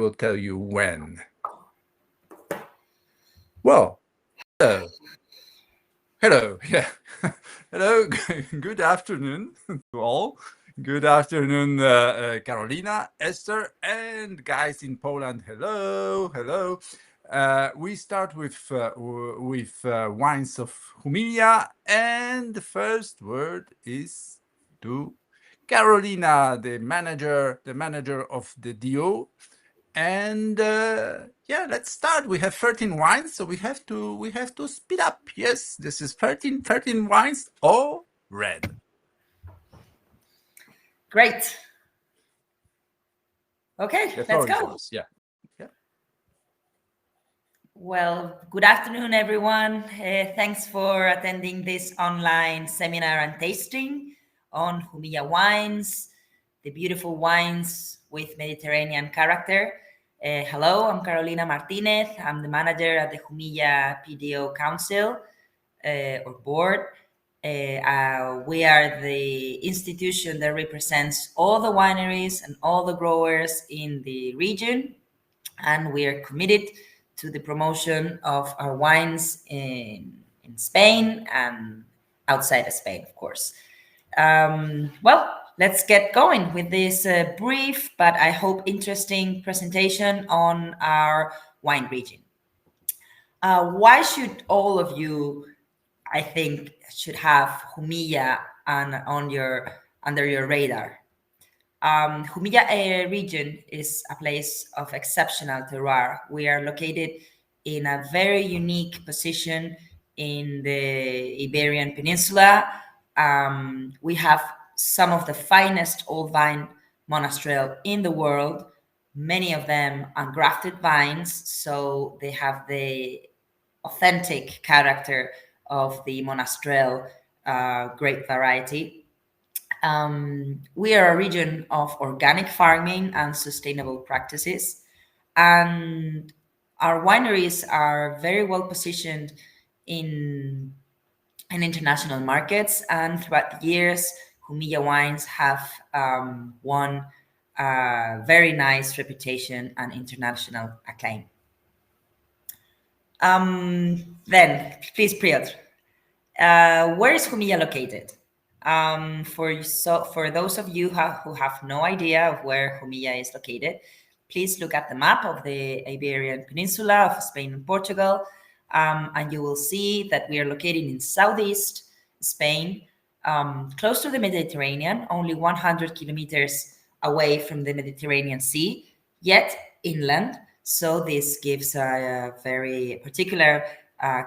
will tell you when. Well, hello. Hello. Yeah. Hello. Good afternoon to all. Good afternoon, Carolina, Esther, and guys in Poland. Hello. Hello. We start with wines of Jumilla, and the first word is to Carolina, the manager of the DO. And yeah, let's start. We have 13 wines, so we have to speed up. Yes, this is 13 wines, all red. Great. Okay, let's go. Yeah. Well, good afternoon, everyone. Thanks for attending this online seminar and tasting on Jumilla wines, the beautiful wines with Mediterranean character. Hello, I'm Carolina Martinez. I'm the manager at the Jumilla PDO Council or board. We are the institution that represents all the wineries and all the growers in the region, and we are committed to the promotion of our wines in Spain and outside of Spain, of course. Well, let's get going with this brief, but I hope interesting presentation on our wine region. Why should all of you, I think, should have Jumilla under your radar? Jumilla region is a place of exceptional terroir. We are located in a very unique position in the Iberian Peninsula. We have some of the finest old vine monastrell in the world, many of them ungrafted vines, so they have the authentic character of the monastrell grape variety. We are a region of organic farming and sustainable practices, and our wineries are very well positioned in international markets. And throughout the years, Jumilla wines have won a very nice reputation and international acclaim. Then, please, Piotr, where is Jumilla located? For those of you who have no idea of where Jumilla is located, please look at the map of the Iberian Peninsula of Spain and Portugal, and you will see that we are located in southeast Spain, close to the Mediterranean, only 100 kilometers away from the Mediterranean Sea, yet inland. So this gives a very particular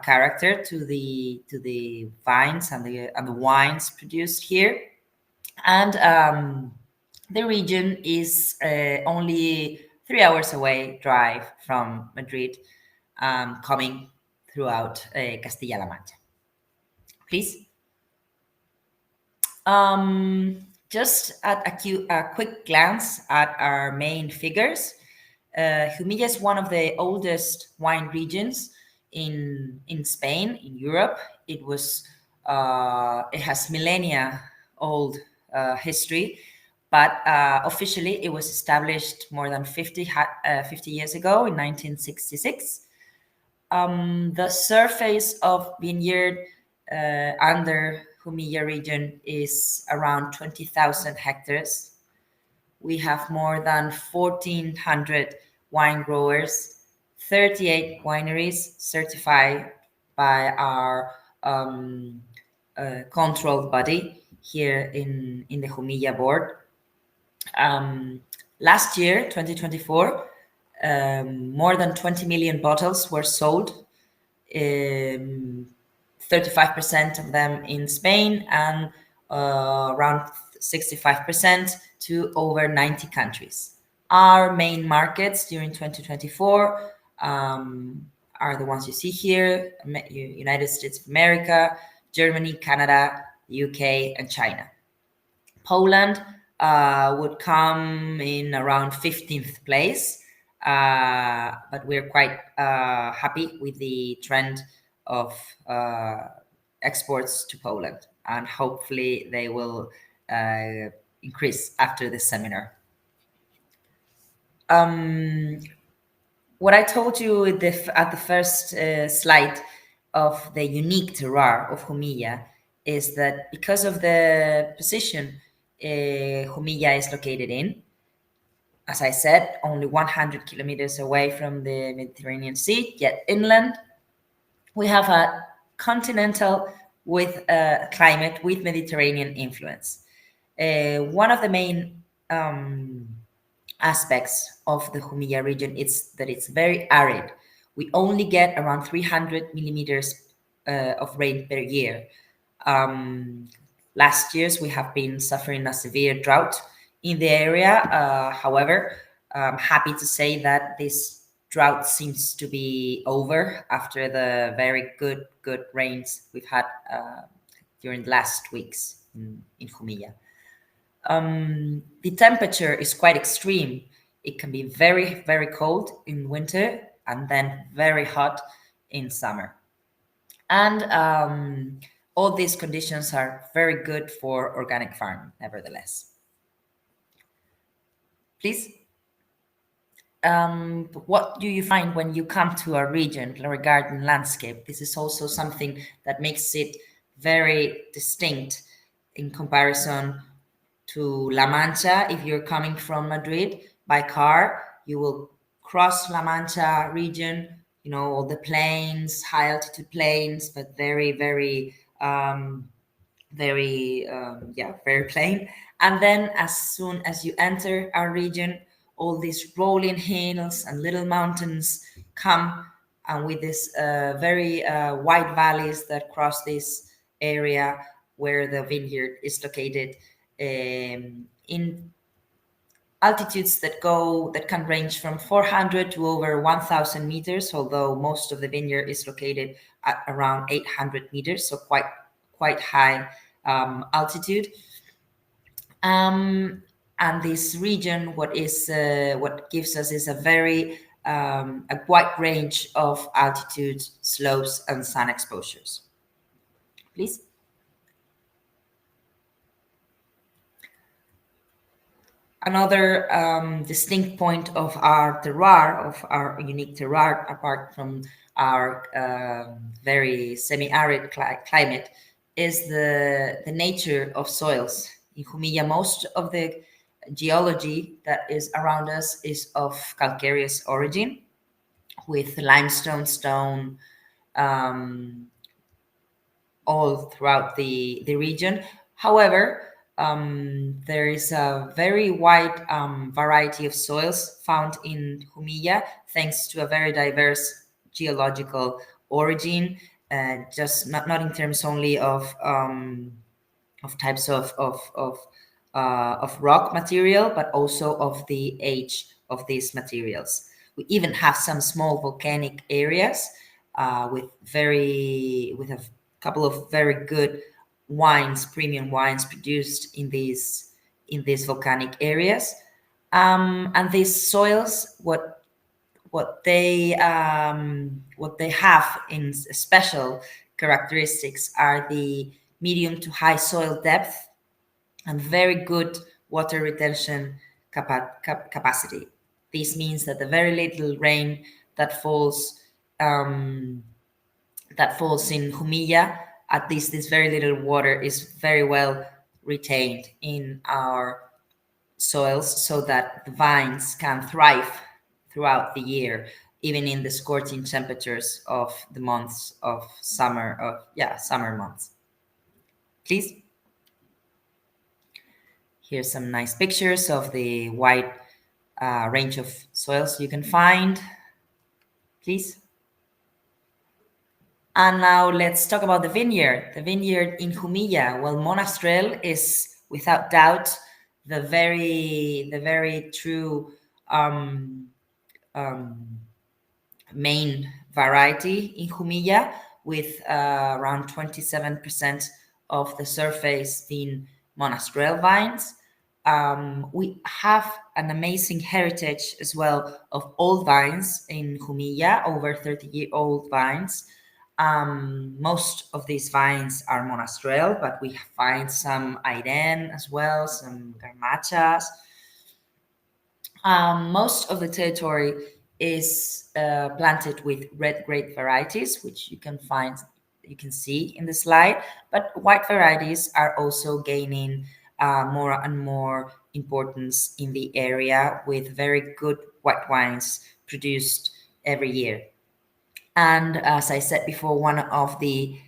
character to the vines and the wines produced here. And the region is only 3 hours away drive from Madrid, coming throughout Castilla-La Mancha. Please. Just at a quick glance at our main figures, Jumilla is one of the oldest wine regions in Spain, in Europe. It has millennia old history, but officially it was established more than 50 years ago in 1966. The surface of vineyard under Jumilla region is around 20,000 hectares. We have more than 1,400 wine growers, 38 wineries certified by our controlled body here in the Jumilla board. Last year, 2024, more than 20 million bottles were sold, 35% of them in Spain and around 65% to over 90 countries. Our main markets during 2024 are the ones you see here: United States of America, Germany, Canada, UK, and China. Poland would come in around 15th place, but we're quite happy with the trend of exports to Poland, and hopefully they will increase after this seminar. Um, what I told you at the first slide of the unique terroir of Jumilla is that because of the position Jumilla is located in, as I said, only 100 kilometers away from the Mediterranean Sea, yet inland, we have a continental with climate with Mediterranean influence. One of the main aspects of the Jumilla region is that it's very arid. We only get around 300 millimeters of rain per year. Um, Last years, we have been suffering a severe drought in the area. However, I'm happy to say that this drought seems to be over after the very good rains we've had during the last weeks in Jumilla. The temperature is quite extreme. It can be very cold in winter and then very hot in summer. And all these conditions are very good for organic farming, nevertheless. Please, what do you find when you come to a region regarding landscape? This is also something that makes it very distinct in comparison to La Mancha. If you're coming from Madrid by car, you will cross La Mancha region, you know, all the plains, high altitude plains, but very plain. And then as soon as you enter our region, all these rolling hills and little mountains come, and with this very wide valleys that cross this area where the vineyard is located, in altitudes that can range from 400 to over 1000 meters, although most of the vineyard is located at around 800 meters, so quite high altitude. And this region, what gives us is a very a wide range of altitude, slopes, and sun exposures. Please. Another distinct point of our terroir, of our unique terroir, apart from our very semi-arid climate, is the nature of soils. In Jumilla, most of the geology that is around us is of calcareous origin, with limestone, stone, um, all throughout the region. However, there is a very wide variety of soils found in Jumilla, thanks to a very diverse geological origin, just not in terms only of types of rock material, but also of the age of these materials. We even have some small volcanic areas with a couple of very good wines, premium wines produced in these volcanic areas. And these soils, what they have in special characteristics are the medium to high soil depth and very good water retention capacity. This means that the very little rain that falls um, in Jumilla, at least this very little water is very well retained in our soils, so that the vines can thrive throughout the year, even in the scorching temperatures of the months of summer months. Please. Here's some nice pictures of the wide range of soils you can find. Please. And now let's talk about the vineyard. The vineyard in Jumilla. Well, Monastrell is without doubt the very true um, um, main variety in Jumilla, with around 27% of the surface being Monastrell vines. We have an amazing heritage as well of old vines in Jumilla, over 30-year-old vines. Most of these vines are Monastrell, but we find some Airén as well, some Garnachas. Most of the territory is planted with red grape varieties, which you can see in the slide. But white varieties are also gaining more and more importance in the area, with very good white wines produced every year. And as I said before, one of the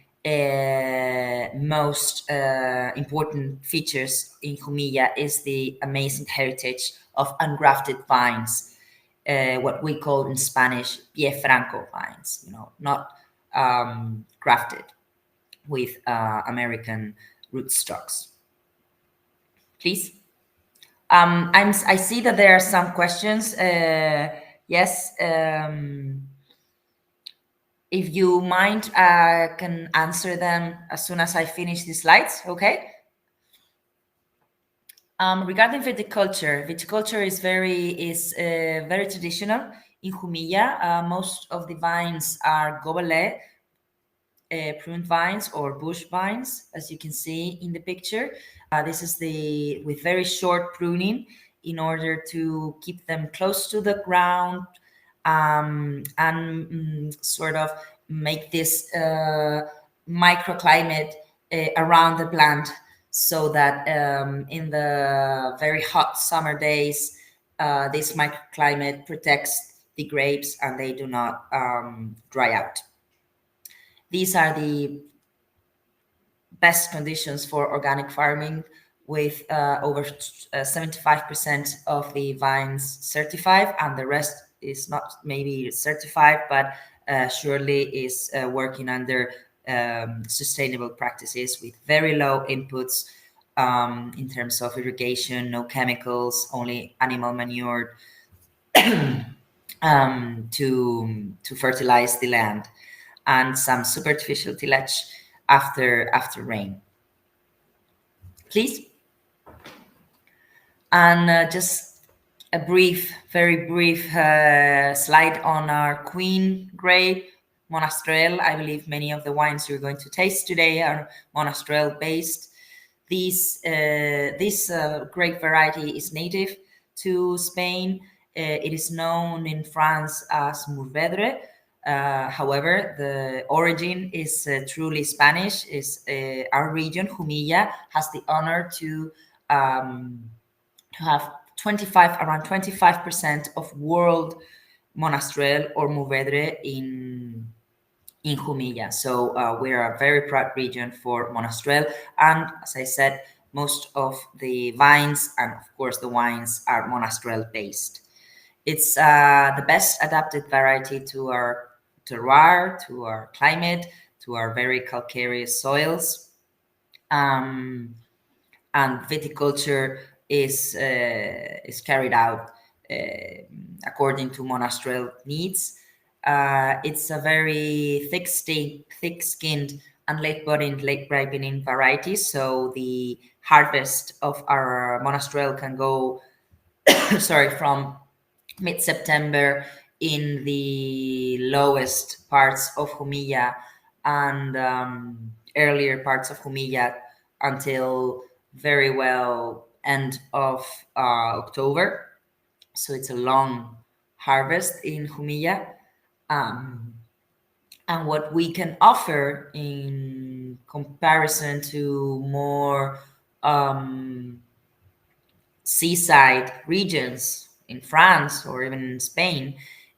most important features in Jumilla is the amazing heritage of ungrafted vines, what we call in Spanish pie franco vines, not grafted with American rootstocks. Please. I see that there are some questions. Yes. If you mind, I can answer them as soon as I finish the slides. Okay. Regarding viticulture is very traditional in Jumilla. Most of the vines are Gobelets, pruned vines or bush vines, as you can see in the picture. This is the with very short pruning in order to keep them close to the ground, and sort of make this microclimate around the plant, so that in the very hot summer days, this microclimate protects the grapes and they do not dry out. These are the best conditions for organic farming, with over 75% of the vines certified, and the rest is not maybe certified, but surely is working under sustainable practices with very low inputs in terms of irrigation, no chemicals, only animal manure to fertilize the land, and some superficial tillage after rain. Please. And just a very brief slide on our Queen grape, Monastrell. I believe many of the wines you're going to taste today are Monastrell based. This grape variety is native to Spain. It is known in France as Mourvedre. However, the origin is truly Spanish. Is our region, Jumilla, has the honor to have around 25% of world Monastrell or Mourvedre in Jumilla. So we're a very proud region for Monastrell. And as I said, most of the vines and of course the wines are Monastrell based. It's the best adapted variety to our terroir, to our climate, to our very calcareous soils. And viticulture is carried out according to Monastrell needs. It's a very thick-skinned and late-budding, late-ripening variety. So the harvest of our Monastrell can go, sorry, from mid-September in the lowest parts of Jumilla, and earlier parts of Jumilla until very well end of October. So it's a long harvest in Jumilla. And what we can offer in comparison to more seaside regions in France or even in Spain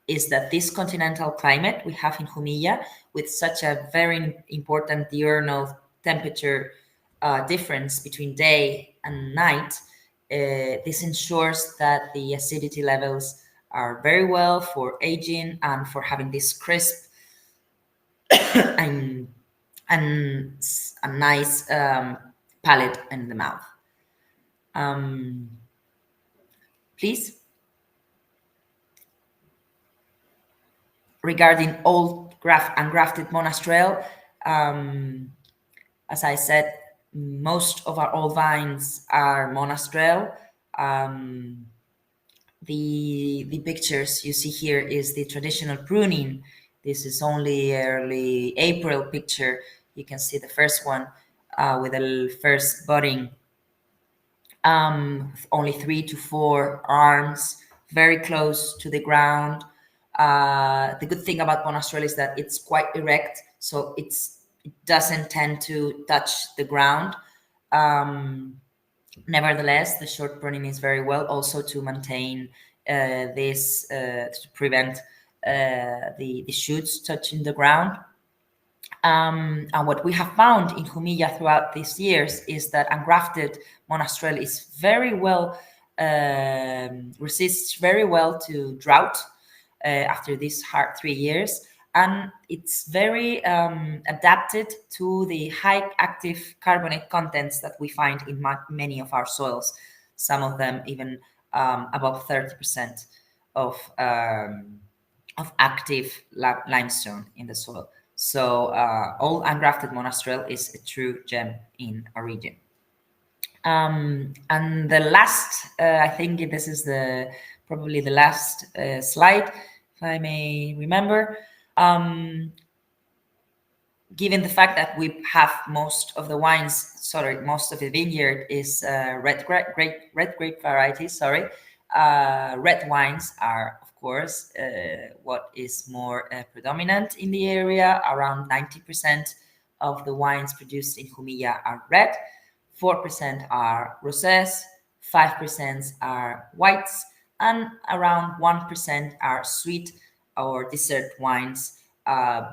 is that this continental climate we have in Jumilla, with such a very important diurnal temperature difference between day and night, this ensures that the acidity levels are very well for aging and for having this crisp and, and a nice palate in the mouth. Please. Regarding old ungrafted Monastrell, as I said, most of our old vines are Monastrell. The pictures you see here is the traditional pruning. This is only early April picture. You can see the first one with the first budding. Only 3 to 4 arms, very close to the ground. The good thing about Monastrell is that it's quite erect, so it doesn't tend to touch the ground. Nevertheless, the short pruning is very well also to maintain this to prevent the shoots touching the ground. And what we have found in Jumilla throughout these years is that ungrafted monastrell is very well, resists very well to drought after these hard 3 years. And it's very adapted to the high active carbonate contents that we find in many of our soils, some of them even above 30% of active limestone in the soil. So all ungrafted monastrell is a true gem in our region. And the last, I think this is probably the last slide, if I may remember. Given the fact that we have most of the vineyard is red grape varieties. Red wines are, of course, what is more predominant in the area. Around 90% of the wines produced in Jumilla are red, 4% are rosés, 5% are whites, and around 1% are sweet or dessert wines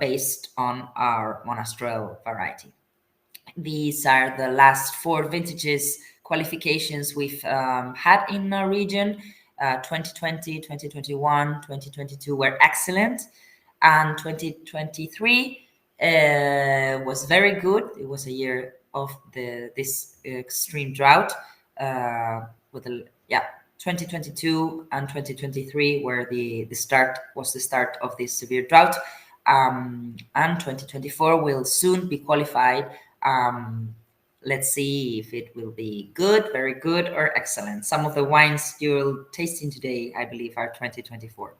based on our Monastrell variety. These are the last 4 vintages qualifications we've had in our region. 2020, 2021, 2022 were excellent, and 2023 was very good. It was a year of this extreme drought. 2022 and 2023 were the start of this severe drought, and 2024 will soon be qualified. Let's see if it will be good, very good, or excellent. Some of the wines you're tasting today, I believe, are 2024.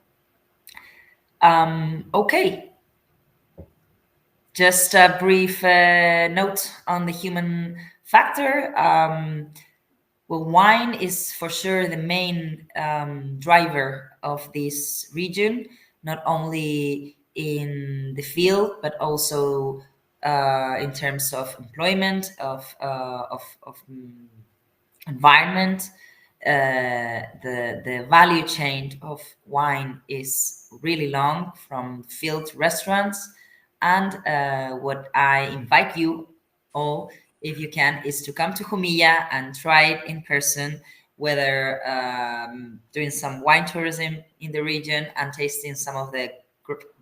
Okay. Just a brief note on the human factor. Well, wine is for sure the main driver of this region, not only in the field, but also in terms of employment, of environment. The value chain of wine is really long, from field to restaurants. And what I invite you all, if you can, is to come to Jumilla and try it in person, whether doing some wine tourism in the region and tasting some of the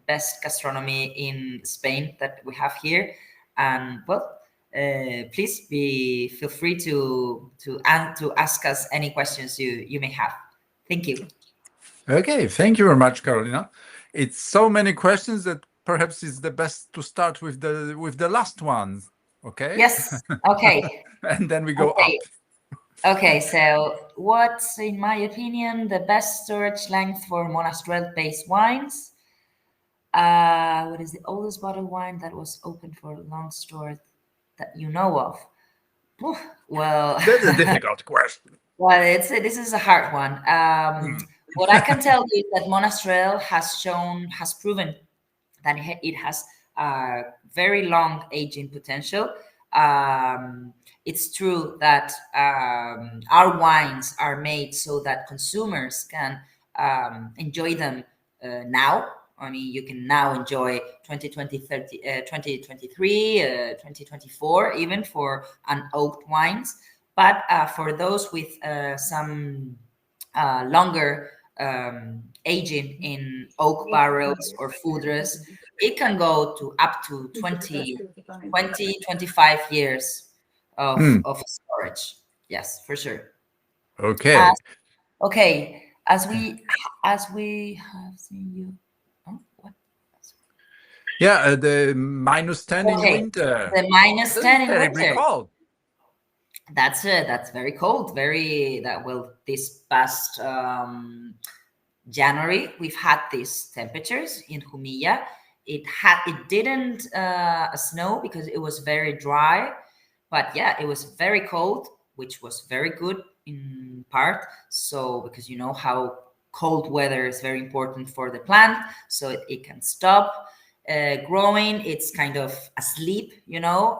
best gastronomy in Spain that we have here. And well, please feel free to ask us any questions you may have. Thank you. Okay, thank you very much, Carolina. It's so many questions that perhaps it's the best to start with the last one. Okay. Yes. Okay. And then we go up. Okay. So, what's, in my opinion, the best storage length for monastrell-based wines? What is the oldest bottled wine that was open for long storage that you know of? Well, That's a difficult question. Well, this is a hard one. What I can tell you is that Monastrell has proven that it has very long aging potential. It's true that our wines are made so that consumers can enjoy them now. I mean, you can now enjoy 2023, 2024, even for unoaked wines. But for those with some longer aging in oak barrels or foudres, it can go to up to 25 years of storage. Yes, for sure. Okay. Okay. As we have seen you. Oh, what? Yeah, the -10 in Okay. winter. The -10 in Terribly winter. cold. That's very cold. This past January, we've had these temperatures in Jumilla. It didn't snow because it was very dry, but yeah, it was very cold, which was very good in part. So because you know how cold weather is very important for the plant, so it can stop growing. It's kind of asleep,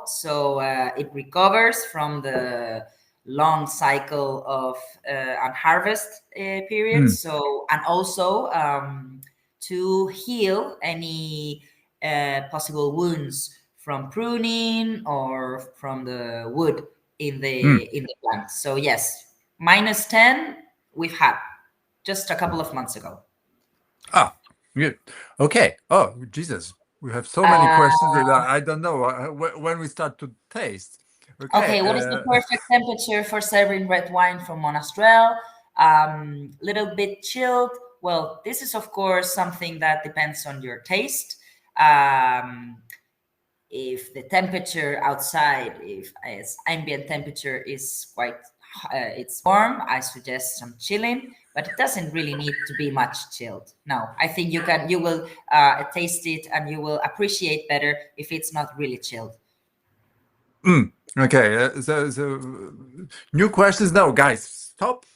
so it recovers from the long cycle of unharvest period. So, and also to heal any possible wounds from pruning or from the wood in the plant. So yes, -10 we've had just a couple of months ago. Ah, good. Okay. Oh, Jesus. We have so many Uh, questions that I don't know when we start to taste. Okay. okay, what is the perfect temperature for serving red wine from Monastrell? Little bit chilled. Well, this is of course something that depends on your taste. Um, if the temperature outside, if its ambient temperature is quite it's warm, I suggest some chilling, but it doesn't really need to be much chilled. No, I think you will taste it and you will appreciate better if it's not really chilled. Okay. So new questions now, guys.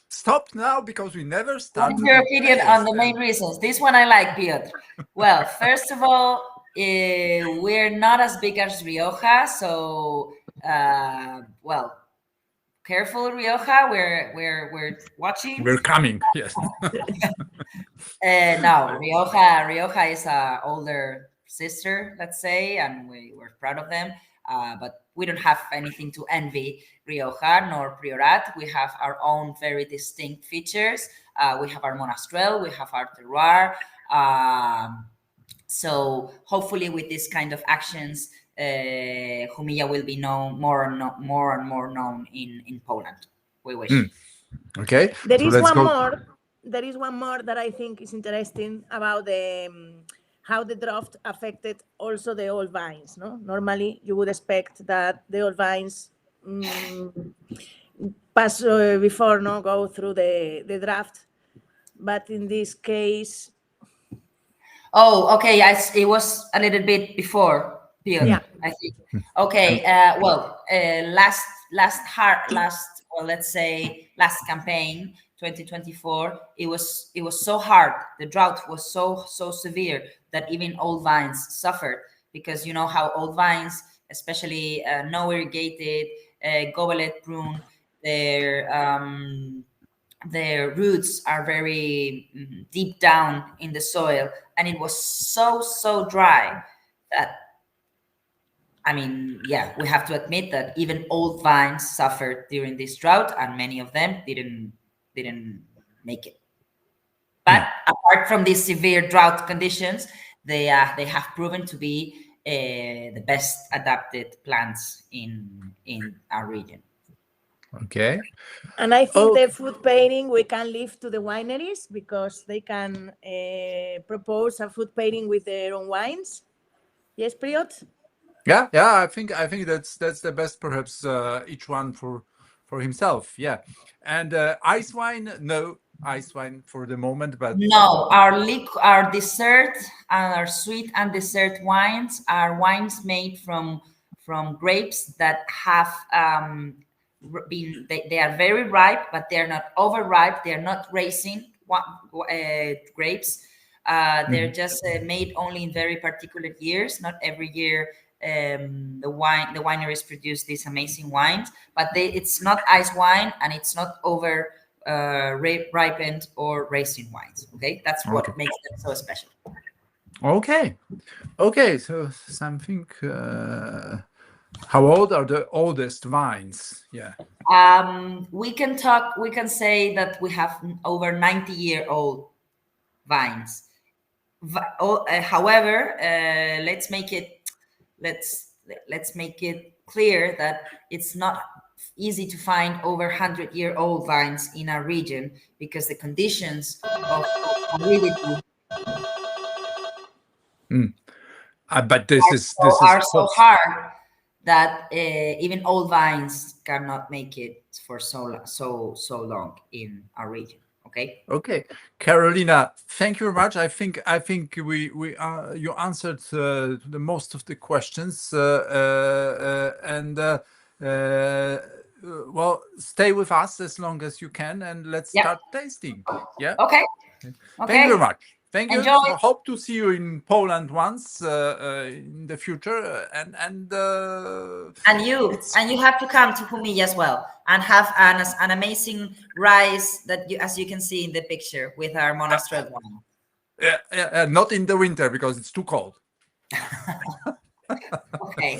Stop now because we never What is started your to opinion on taste. the main reasons? This one I like, Piotr. Well, first of all, we're not as big as Rioja, so well, careful, Rioja. We're watching. We're coming. Yes. No, Rioja is a older sister, let's say, and we're proud of them. But we don't have anything to envy Rioja nor Priorat. We have our own very distinct features. We have our monastrell, we have our terroir. So hopefully, with this kind of actions, Jumilla will be known more and more known in Poland. We wish. Okay. There So is let's one go. more. There is one more that I think is interesting about the how the drought affected also the old vines. No, normally you would expect that the old vines pass before go through the draft, but in this case, Oh, okay. It was a little bit before Piotr, yeah, I think. Okay. Well, well, let's say last campaign, 2024. It was so hard. The drought was so severe that even old vines suffered, because you know how old vines, especially no irrigated, gobelet prune, their roots are very deep down in the soil, and it was so dry that, I mean, yeah, we have to admit that even old vines suffered during this drought, and many of them didn't make it. But apart from these severe drought conditions, they have proven to be the best adapted plants in our region. Okay. and I think Oh, the food pairing we can leave to the wineries because they can propose a food pairing with their own wines. Yes, Priot? yeah. I think that's the best. Perhaps each one for himself. Yeah. And ice wine, no ice wine for the moment, but No, our dessert and our sweet and dessert wines are wines made from grapes that have been they are very ripe, but they're not overripe. They're not racing grapes. They're just made only in very particular years. Not every year the wineries produce these amazing wines, but it's not ice wine and it's not over ripened or racing wines. Okay, that's what okay. makes them so special. Okay. So something. How old are the oldest vines? Yeah. We can say that we have over 90-year-old vines. However, let's let's make it clear that it's not easy to find over 100-year-old vines in our region, because the conditions of aridity But this is are so hard that even old vines cannot make it for so long in our region. Okay. okay. Carolina, thank you very much. I think we you answered the most of the questions, and well, stay with us as long as you can, and let's Yeah. start tasting. Yeah. Okay. Thank you very Okay. much. Thank you. Enjoy. Hope to see you in Poland once in the future. And you have to come to Humilla as well and have an amazing rice that you, as you can see in the picture, with our monastery wine. not in the winter because it's too cold. Okay.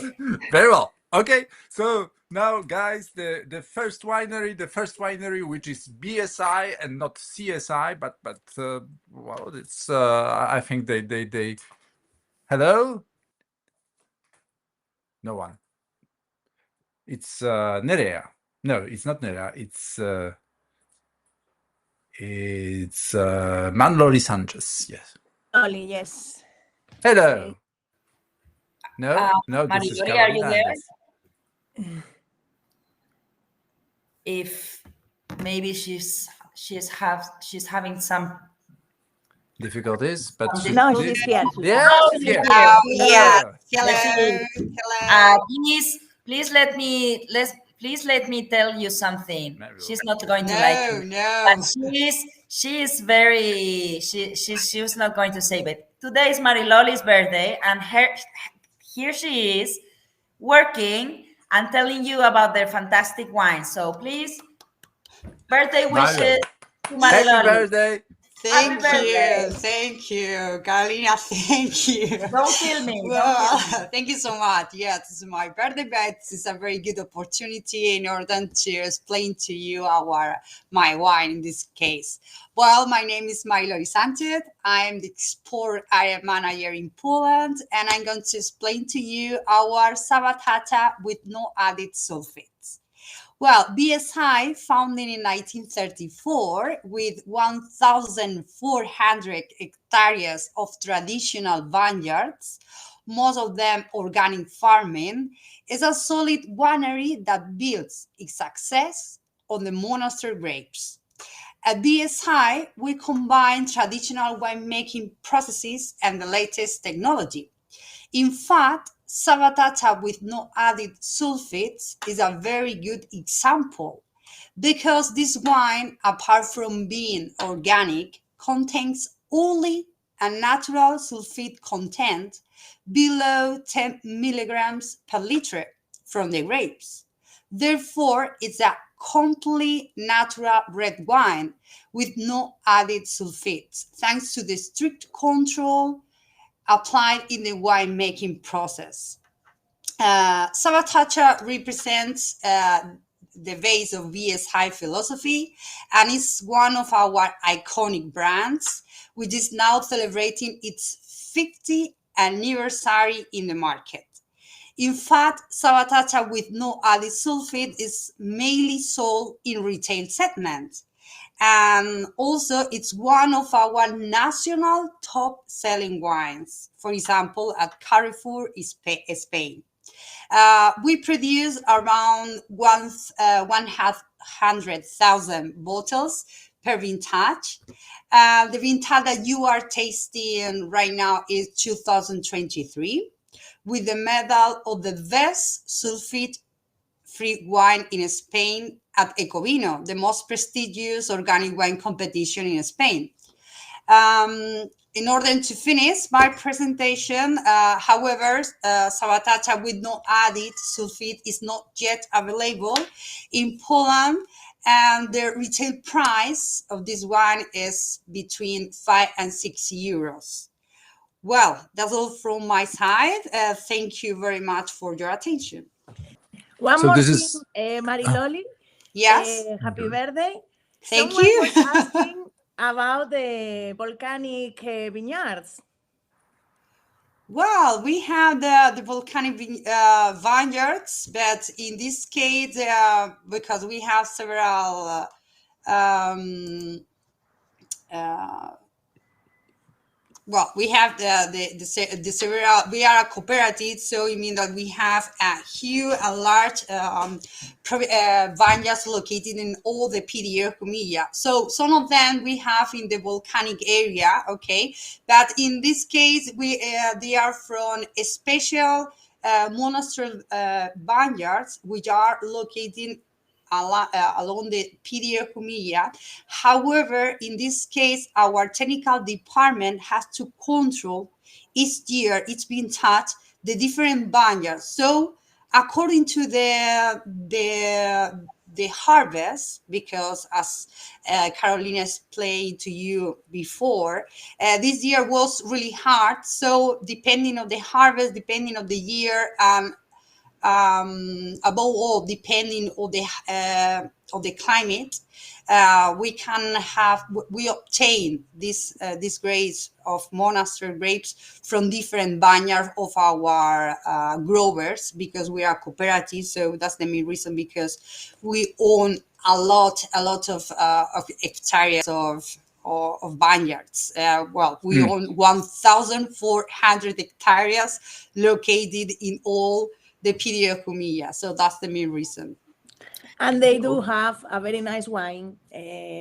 Very well. Okay, so now, guys, the first winery, which is BSI and not CSI, but well, it's I think they. Hello. No one. It's Nerea. No, it's not Nerea. It's Manlori Sanchez. Yes. Lolly, yes. Hello. No, this is Marilori, are you Carolina. there? Yes. If maybe she's having some Difficulties, but No, she's here. Yeah, she's here. Yeah. There she Hello. is. Hello. Please let me tell you something. She's not going to like it, No. but she is very she was not going to say. But today is Mariloli's birthday, and here she is working and telling you about their fantastic wine. So please, birthday wishes to Happy Mariloli. birthday. Thank Happy birthday. you. Thank you. Carolina, thank you. Don't kill me. Well, thank you so much. Yeah, this is my birthday, but it's a very good opportunity in order to explain to you my wine in this case. Well, my name is Marilori Sanchez. I am the export area manager in Poland, and I'm going to explain to you our Sabatata with no added sulfates. Well, BSI, founded in 1934 with 1,400 hectares of traditional vineyards, most of them organic farming, is a solid winery that builds its success on the monastery grapes. At BSI, we combine traditional winemaking processes and the latest technology. In fact, Sabatata with no added sulfates is a very good example because this wine, apart from being organic, contains only a natural sulfate content below 10 milligrams per liter from the grapes. Therefore, it's a complete natural red wine with no added sulfates, thanks to the strict control applied in the winemaking process. Sabatata represents the base of BSI philosophy and is one of our iconic brands, which is now celebrating its 50th anniversary in the market. In fact, Sabatata with no added sulfate is mainly sold in retail segment. And also, it's one of our national top-selling wines, for example, at Carrefour, Spain. We produce around 100,000 bottles per vintage. The vintage that you are tasting right now is 2023, with the medal of the best sulfate-free wine in Spain at Ecovino, the most prestigious organic wine competition in Spain. In order to finish my presentation, however, Sabatata with no added sulfate is not yet available in Poland, and the retail price of this wine is between 5 and 6 euros. Well, that's all from my side. Thank you very much for your attention. One So more this thing, is- Mariloli. Yes. Happy birthday. Thank Someone you. was asking about the volcanic vineyards. Well, we have the volcanic vineyards, but in this case, because we have several we have the several. We are a cooperative, so it means that we have a huge, a large vineyards located in all the PDO Jumilla. So some of them we have in the volcanic area, okay. But in this case, they are from a special monastery vineyards, which are located along the PDA Jumilla. However, in this case, our technical department has to control each year, it's being taught the different vineyards. So according to the harvest, because as Carolina explained to you before, this year was really hard. So depending on the harvest, depending on the year, above all, depending on the climate, we obtain these grapes of monastery grapes from different vineyards of our growers, because we are cooperative. So that's the main reason, because we own a lot of hectares of vineyards. We own 1,400 hectares located in all the PDA Jumilla. So that's the main reason. And they do have a very nice wine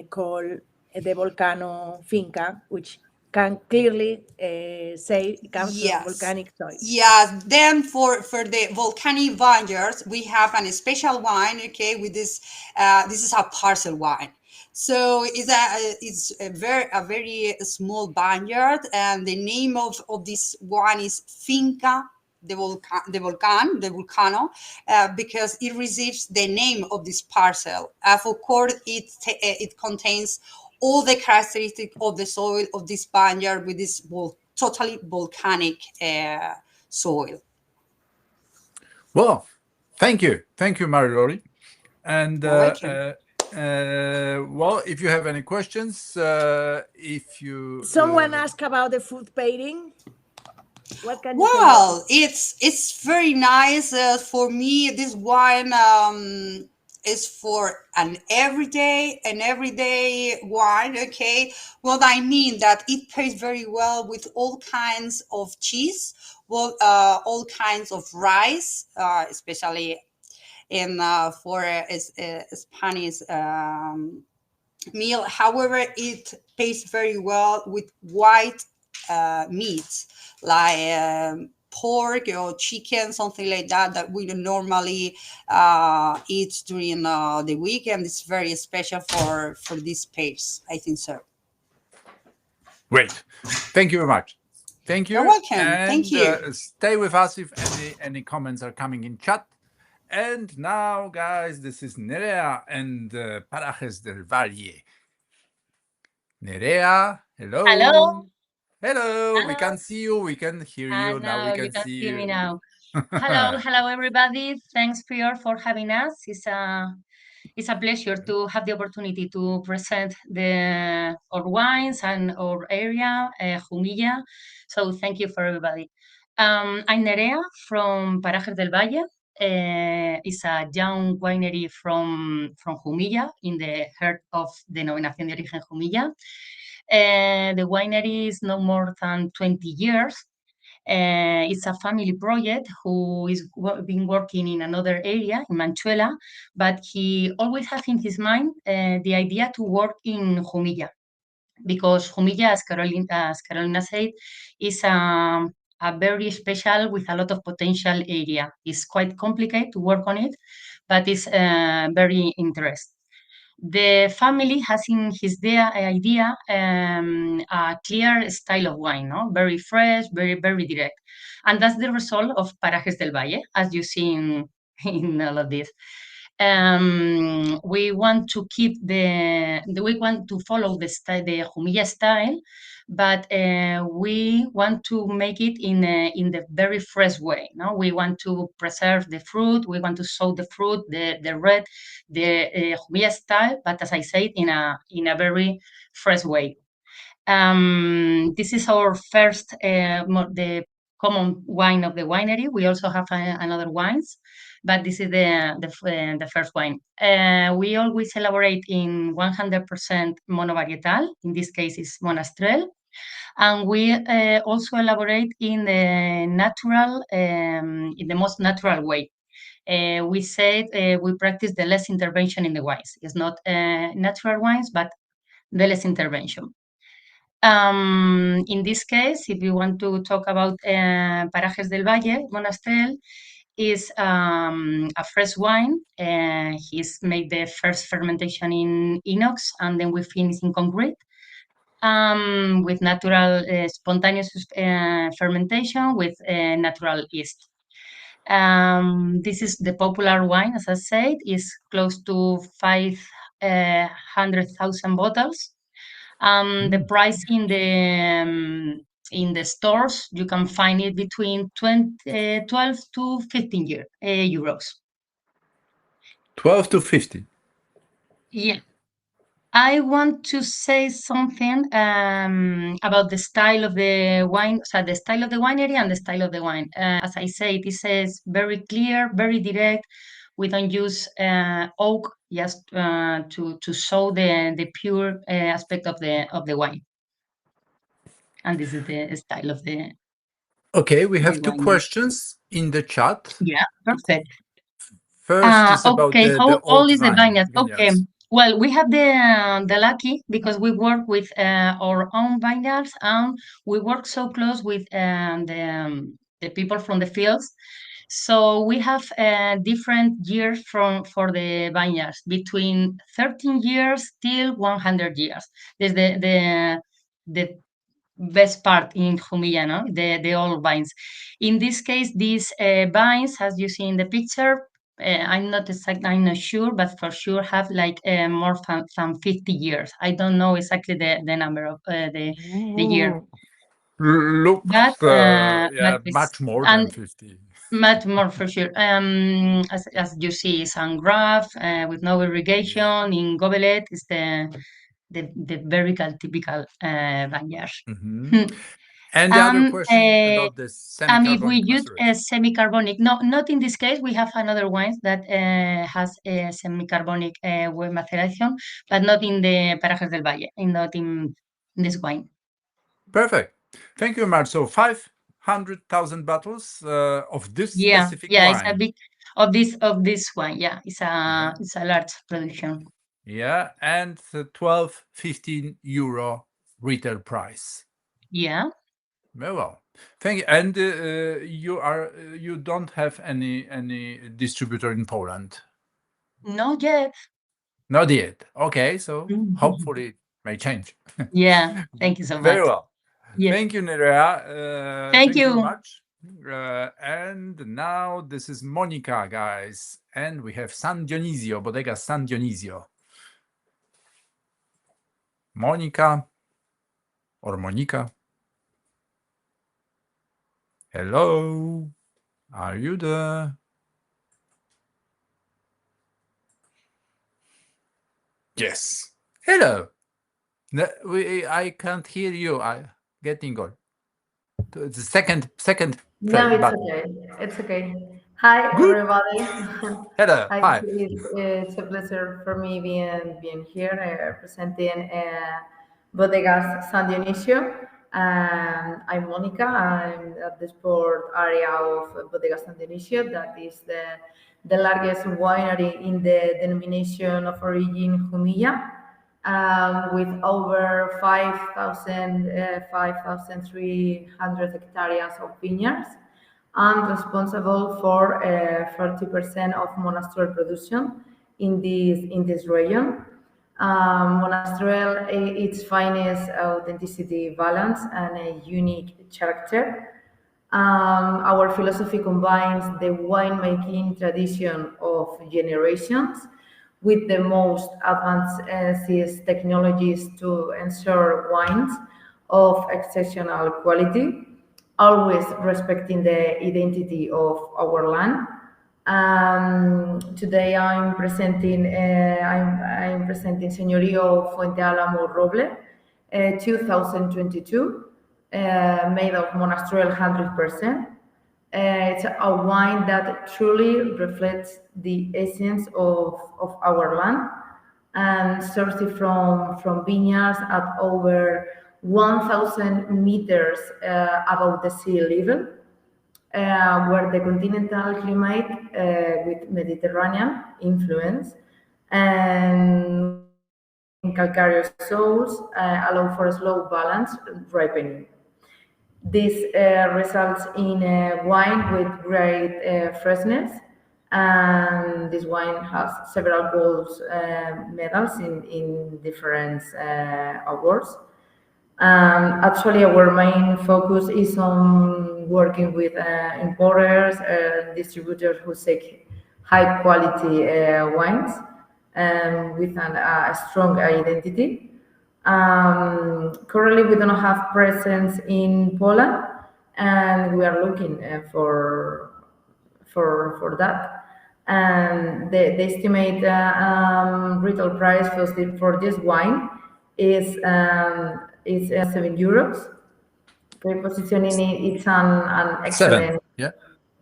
called the Volcano Finca, which can clearly say it comes from volcanic soil. Yes. Then for the volcanic vineyards, we have a special wine. Okay, with this, this is a parcel wine. So it's a very small vineyard, and the name of this wine is Finca the Volcano, because it receives the name of this parcel. Of course, it contains all the characteristics of the soil of this vineyard with this totally volcanic soil. Well, thank you, Marilori. And well, if you have any questions, if you someone asked about the food pairing. What can you say? It's very nice. For me, this wine is for an everyday wine. Okay, what I mean that it pairs very well with all kinds of cheese, all kinds of rice, especially in for Spanish meal. However, it pairs very well with white meats like pork or chicken, something like that we don't normally eat during the weekend. It's very special for this pace, I think so. Great, thank you very much. Thank you. You're welcome. And, thank you. Stay with us if any comments are coming in chat. And now, guys, this is Nerea and Parajes del Valle. Nerea, hello. Hello. Hello. We can see you. We can hear you. Now we can see hear you. me now. Hello, everybody. Thanks, Prior, for having us. It's a pleasure to have the opportunity to present our wines and our area, Jumilla. So thank you for everybody. I'm Nerea from Parajes del Valle. It's a young winery from Jumilla, in the heart of Denominación de Origen Jumilla. The winery is no more than 20 years. It's a family project who is been working in another area in Manchuela, but he always has in his mind the idea to work in Jumilla, because Jumilla, as Carolina said, is a very special with a lot of potential area. It's quite complicated to work on it, but it's very interesting. The family has in his idea a clear style of wine, no? Very fresh, very direct. And that's the result of Parajes del Valle, as you see in all of this. We want to we want to follow the Jumilla style, but we want to make it in the very fresh way. No, we want to preserve the fruit. We want to sow the fruit, the red, the Jumilla style, but as I said, in a very fresh way. This is our first, the common wine of the winery. We also have another wines, but this is the first wine. We always elaborate in 100% monovarietal. In this case, it's Monastrell. And we also elaborate in the natural, in the most natural way. We said we practice the less intervention in the wines. It's not natural wines, but the less intervention. In this case, if you want to talk about Parajes del Valle, Monastrell, is a fresh wine. He's made the first fermentation in inox, and then we finish in concrete with natural spontaneous fermentation with natural yeast. This is the popular wine, as I said, is close to 500,000 bottles. The price in the stores, you can find it between 12 to 15 euros. 12 to 50. Yeah. I want to say something about the style of the wine, so the style of the winery and the style of the wine. As I said, it says very clear, very direct. We don't use oak just to show the pure aspect of the wine. And this is the style of the Okay, we have two wine. questions in the chat. Yeah, perfect. First is about Okay, the how old old is the vineyard? Okay, vineyards. well, we have the lucky because we work with our own vineyards, and we work so close with the people from the fields. So we have different years for the vineyards, between 13 years till 100 years. There's the best part in Jumilla, no? The old vines. In this case, these vines, as you see in the picture, I'm not sure, but for sure have like more than 50 years. I don't know exactly the number of the year, Looks, but it's much more than and 50. much more for sure. As you see, some graph with no Yeah. irrigation in Gobelet is the very typical vineyard. Mhm. And the other And question about the if we semi-carbonic use a maceration. semi-carbonic, no, not in this case. We have another wines that has a semi-carbonic wine maceration, but not in the Parajes del Valle, not in this wine. Perfect. Thank you, Mark. So 500,000 bottles of this specific Yeah, it's a wine. big of this wine. Yeah, it's a large production. Yeah, and 12, 15 euro retail price. Yeah. Very well. Thank you. And you don't have any distributor in Poland? Not yet. Not yet. Okay, so hopefully it may change. Yeah. Thank you so Very much. well. Yeah. Thank you, Nerea. Thank Thank you very you. much. And now this is Monica, guys. And we have San Dionisio, Bodega San Dionisio. Monica or Monica. Hello. Are you there? Yes. Hello. I can't hear you. I getting on. The second No, it's button. okay. It's okay. Hi, Good. everybody. Hello. Hi, Hi. it's a pleasure for me being here representing Bodegas San Dionisio. I'm Monica. I'm at the sport area of Bodegas San Dionisio. That is the largest winery in the denomination of origin Jumilla, with over 5,300 hectares of vineyards, and responsible for 40% of monastrell production in this region. Monastrell, its finest authenticity, balance, and a unique character. Our philosophy combines the winemaking tradition of generations with the most advanced technologies to ensure wines of exceptional quality, always respecting the identity of our land. Today I'm presenting Señorío Fuente Álamo Roble, 2022, made of monastrell 100%. It's a wine that truly reflects the essence of our land, and sourced from vineyards at over 1,000 meters above the sea level, where the continental climate with Mediterranean influence and calcareous soils allow for a slow balance ripening. This results in a wine with great freshness, and this wine has several gold medals in different awards. Actually, our main focus is on working with importers and distributors who seek high quality wines with a strong identity. Currently, we don't have presence in Poland, and we are looking for that. And the estimate retail price for this wine is €7. Okay, positioning it's an Seven. excellent, Yeah.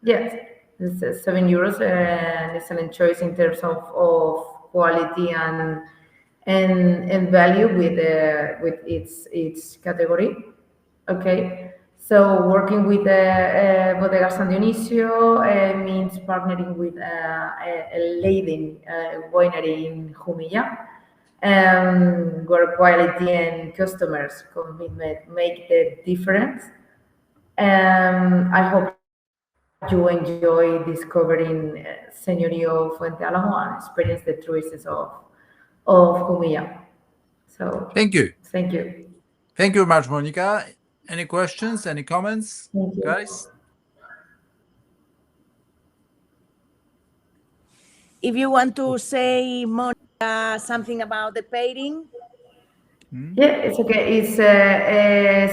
yes, it's €7, an excellent choice in terms of quality and value with its category. Okay, so working with Bodega San Dionisio means partnering with a leading winery in Jumilla, where quality and customers commitment make the difference. I hope you enjoy discovering Señorío Fuente Álamo and experience the truisms of Jumilla. So Thank you. thank you. Thank you very much, Monica. Any questions? Any comments, Thank you. guys? If you want to say, Monica, something about the pairing. Yeah, it's okay. It's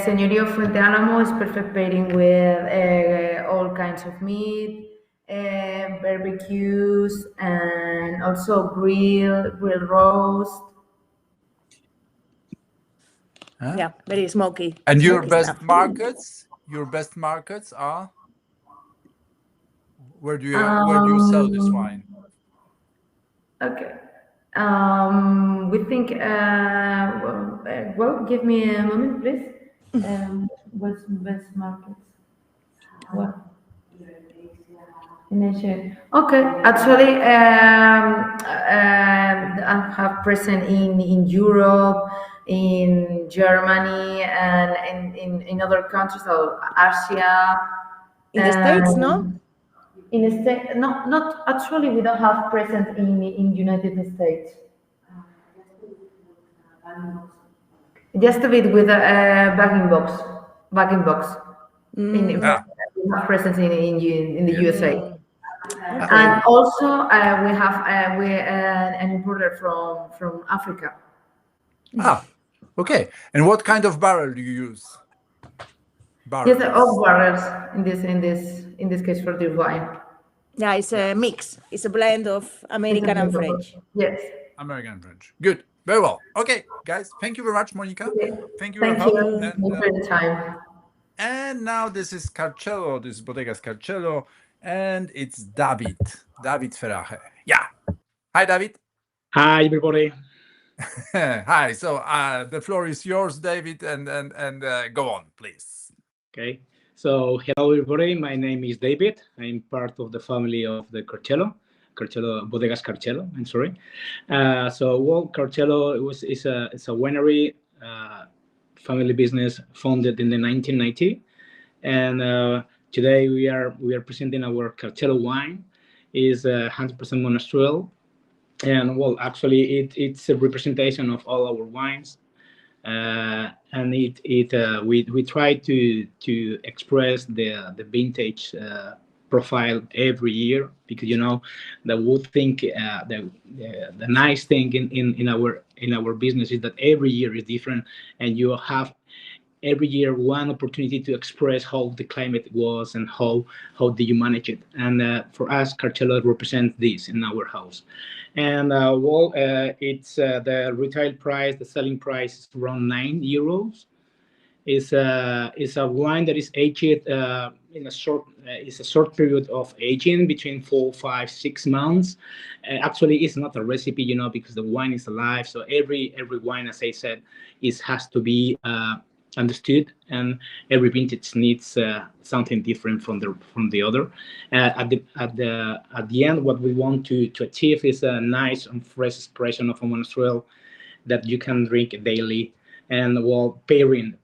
Señorío Fuente Álamo is perfect pairing with all kinds of meat, barbecues, and also grill roast. Huh? Yeah, very smoky. And your smoky best stuff. markets are where do you sell this wine? Okay. We think. Well, give me a moment, please. What's best markets? What? In Asia. Okay. Actually, I have present in Europe, in Germany, and in other countries of Asia. In the States, no? In the state, no, not actually. We don't have present in United States. Just a bit with a bagging box. We have presence in the USA, and also we have an importer from Africa. Okay. And what kind of barrel do you use? Yes, all barrels in this case for the wine. Yeah, it's a mix. It's a blend of American and French. Yes. American and French. Good. Very well. Okay, guys. Thank you very much, Monica. Thank you for your Thank help. you. Thank you for the time. And now this is Carcello. This is Bodegas Carcello. And it's David Ferraje. Yeah. Hi, David. Hi, everybody. Hi. So the floor is yours, David, and go on, please. Okay. So hello, everybody. My name is David. I'm part of the family of the Carcello Bodegas Carcello. I'm sorry. Carcello is a winery, family business founded in the 1990, and today we are presenting our Carcello wine. Is 100% monastrell, and actually it's a representation of all our wines. And we try to express the vintage profile every year, because the wood thing, the nice thing in our business is that every year is different, and you have every year one opportunity to express how the climate was and how do you manage it. And for us, Carcello represents this in our house. And it's the retail price, the selling price is around €9. It's a wine that is aged in a short period of aging, between 4, 5, 6 months. Actually, it's not a recipe, because the wine is alive. So every wine, as I said, has to be understood, and every vintage needs something different from the other. At the end, what we want to achieve is a nice and fresh expression of a monastrell that you can drink daily, and well, pairing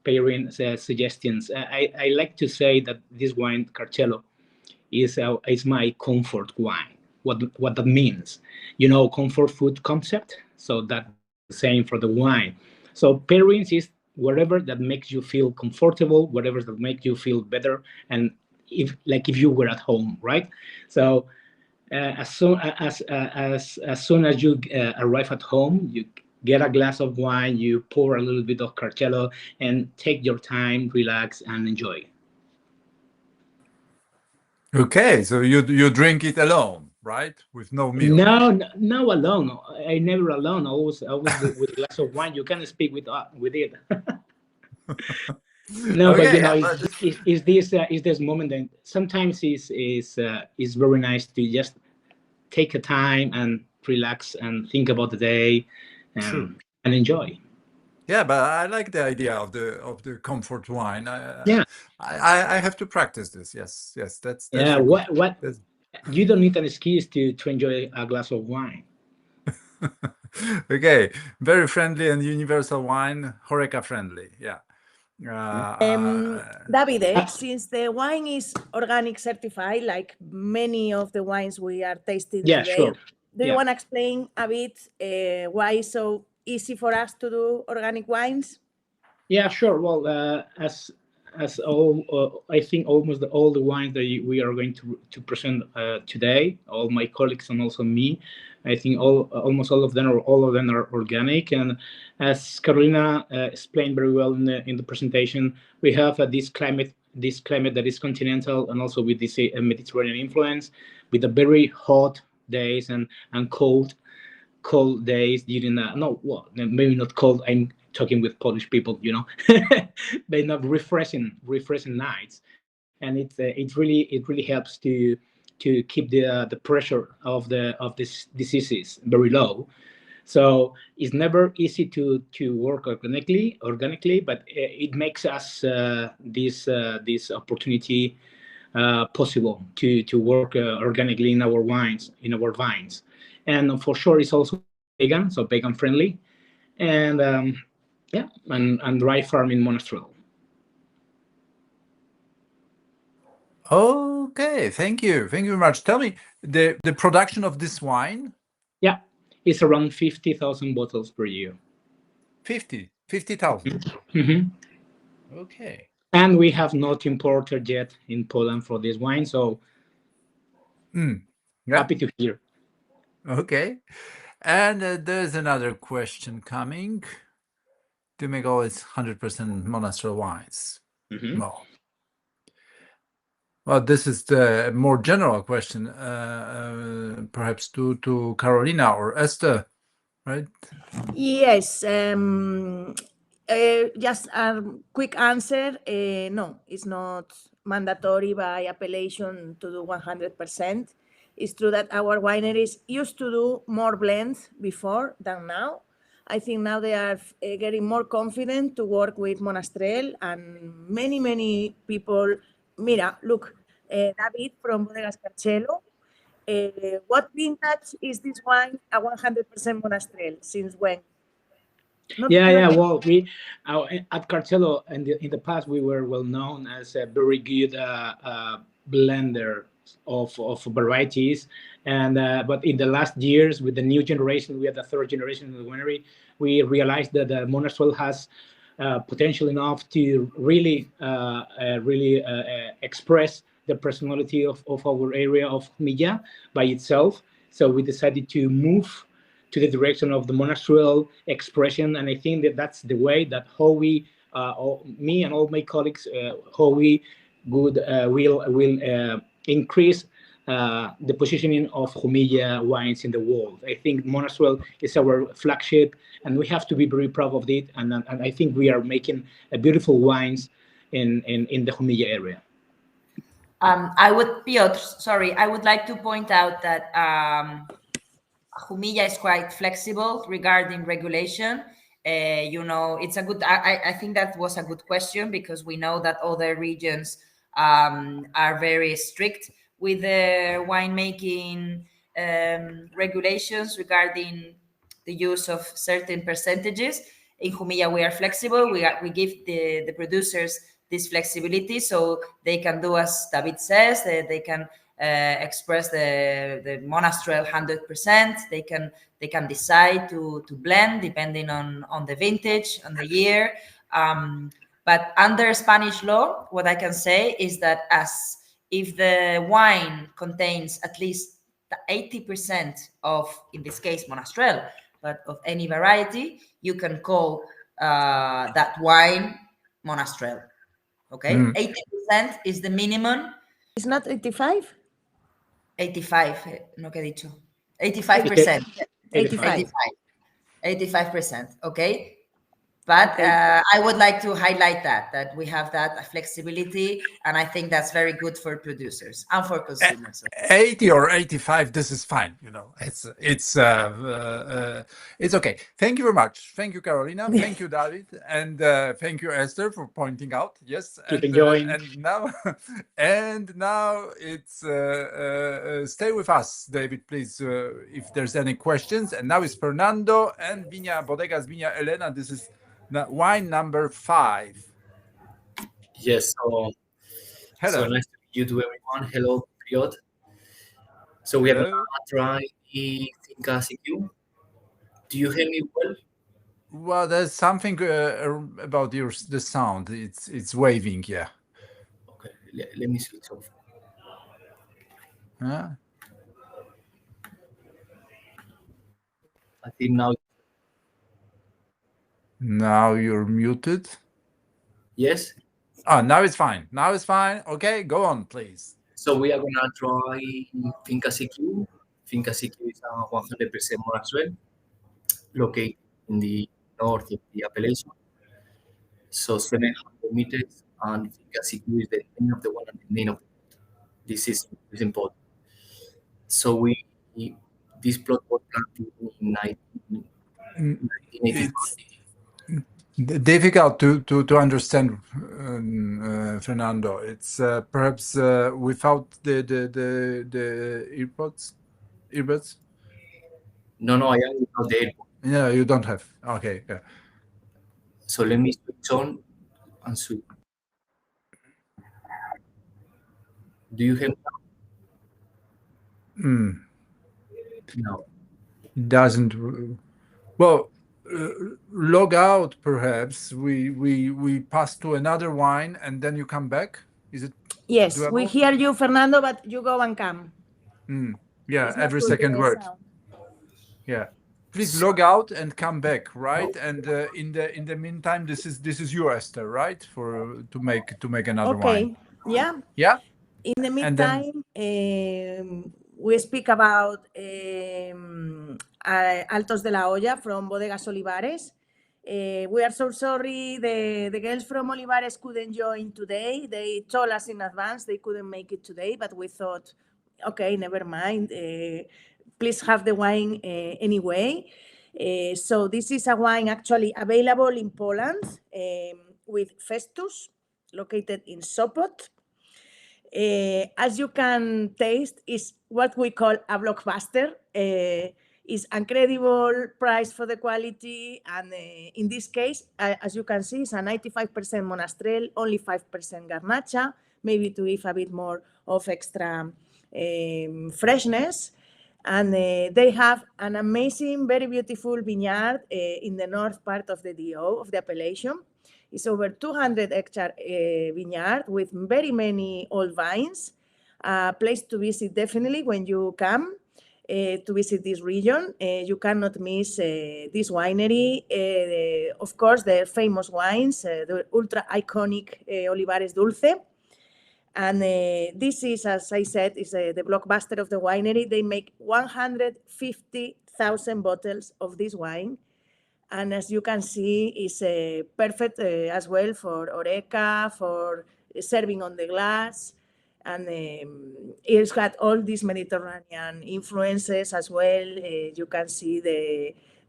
suggestions. I like to say that this wine Carcello is my comfort wine. What that means, comfort food concept. So that's the same for the wine. So pairings is whatever that makes you feel comfortable, whatever that makes you feel better, and if you were at home, right? So as soon as you arrive at home, you get a glass of wine, you pour a little bit of Carcello, and take your time, relax, and enjoy. Okay, so you drink it alone, right? With no milk. No, alone. I never alone. Always with a glass of wine. You can speak with it. No, but Okay, is this moment that sometimes is very nice to just take a time and relax and think about the day, true. and enjoy. Yeah, but I like the idea of the comfort wine. Yeah, I have to practice this. Yes, yes, that's yeah. a good. What That's... you don't need an excuse to enjoy a glass of wine. Okay, very friendly and universal wine, Horeca friendly. Yeah. Davide, since the wine is organic certified, like many of the wines we are tasting Yeah, today, sure. do you Yeah. want to explain a bit why it's so easy for us to do organic wines? Yeah, sure. Well, as all I think almost all the wines that we are going to present today, all my colleagues and also me, I think almost all of them are organic. And as Carolina explained very well in the presentation, we have this climate that is continental and also with this Mediterranean influence, with the very hot days and cold days during no, well, maybe not cold. I'm talking with Polish people, but not refreshing nights, and it really helps to keep the pressure of this diseases very low. So it's never easy to work organically, but it makes us this opportunity possible to work organically in our vines, and for sure it's also vegan, so vegan friendly, and yeah, and dry farming monastery. Okay, thank you very much. Tell me the production of this wine. Yeah, it's around 50,000 bottles per year. 50,000. Hmm. Okay. And we have not imported yet in Poland for this wine, so Yeah. happy to hear. Okay. And there's another question coming. Do make always 100% monastery wines? Hmm. Well, this is the more general question, perhaps to Carolina or Esther, right? Yes. Just a quick answer. No, it's not mandatory by appellation to do 100%. It's true that our wineries used to do more blends before than now. I think now they are getting more confident to work with Monastrell, and many people. Mira, look, David from Bodegas Carcelo. What vintage is this wine? A 100% Monastrell. Since when? Yeah. Well, we at Cartello in the past we were well known as a very good blender of varieties, and but in the last years with the new generation, we had the third generation of the winery. We realized that the Monastrell has potential enough to really express the personality of our area of Milla by itself. So we decided to move to the direction of the monastrial expression, and I think that that's the way that how we, me and all my colleagues, how we would will increase the positioning of Jumilla wines in the world. I think monastrial is our flagship, and we have to be very proud of it. And I think we are making beautiful wines in the Jumilla area. Piotr, sorry, I would like to point out that Jumilla is quite flexible regarding regulation. It's a good. I think that was a good question, because we know that other regions are very strict with their winemaking regulations regarding the use of certain percentages. in Jumilla we are flexible. We give the producers this flexibility so they can do as David says. They can express the monastrell 100%. They can decide to blend depending on the vintage, on the year. But under Spanish law, what I can say is that as if the wine contains at least 80% of, in this case, monastrell, but of any variety, you can call that wine monastrell. Okay, 80% is the minimum. It's not 85? 85, no que he dicho. 85%. 85. 85%. Okay. But I would like to highlight that we have that flexibility, and I think that's very good for producers and for consumers. 80 or 85, this is fine. It's okay. Thank you very much. Thank you, Carolina. Thank you, David, and thank you, Esther, for pointing out. Yes, Keep enjoying. And now, it's stay with us, David, please. If there's any questions, and now it's Fernando and Bodegas Viña Elena. This is wine number 5. Yes, Hello. so nice to meet you to everyone. Hello, Piotr. So we Hello. are going to try the Finca CQ. Do you hear me well? Well, there's something about the sound. It's waving, yeah. Okay, let me switch off. Huh? I think now, Now you're muted. yes. Now it's fine. Now it's fine. Okay, go on, please. So we are going to try Finca CQ. Finca CQ is a 100% monastrell located in the north of the appellation. So 700 meters, and Finca CQ is the name of the one and the name of the plot. This is important. So this plot was planted in 1985. It's difficult to understand, Fernando. It's perhaps without the earbuds. No, I am without the airport. Yeah, you don't have. Okay. Yeah. So let me switch on and switch. Do you hear me now? No. Doesn't. Well, log out. Perhaps we pass to another wine and then you come back. Is it? Yes, doable? we hear you, Fernando, but you go and come. Yeah, It's not every good, second the word. sound. Yeah. Please log out and come back, right? And in the meantime, this is you, Esther, right? To make another wine. Yeah. Yeah. In the And then- meantime, we speak about Altos de la Olla from Bodegas Olivares. We are so sorry the girls from Olivares couldn't join today. They told us in advance they couldn't make it today, but we thought, okay, never mind. Please have the wine anyway. So this is a wine actually available in Poland with Festus, located in Sopot. As you can taste, is what we call a blockbuster. Is incredible price for the quality, and in this case, as you can see, it's a 95% monastrell, only 5% garnacha, maybe to give a bit more of extra freshness. And they have an amazing, very beautiful vineyard in the north part of the DO, of the appellation. It's over 200 hectare vineyard with very many old vines. A place to visit definitely when you come to visit this region. You cannot miss this winery. Of course, the famous wines, the ultra iconic Olivares Dulce. And this is, as I said, is the blockbuster of the winery. They make 150,000 bottles of this wine. And as you can see, it's perfect as well for Oreca, for serving on the glass. And it's got all these Mediterranean influences as well. You can see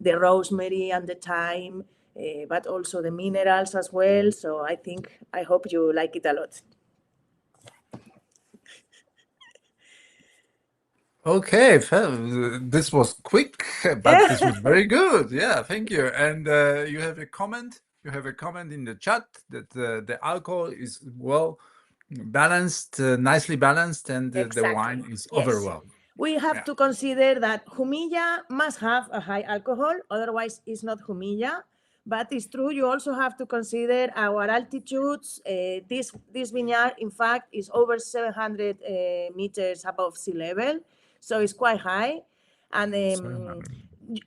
the rosemary and the thyme, but also the minerals as well. So I hope you like it a lot. Okay, this was quick, but this was very good. Yeah, thank you. And you have a comment. You have a comment in the chat that the alcohol is well balanced, nicely balanced, and the wine is Yes. overwhelmed. We have Yeah. to consider that Jumilla must have a high alcohol, otherwise it's not Jumilla. But it's true, you also have to consider our altitudes. This vineyard, in fact, is over 700 meters above sea level, so it's quite high. And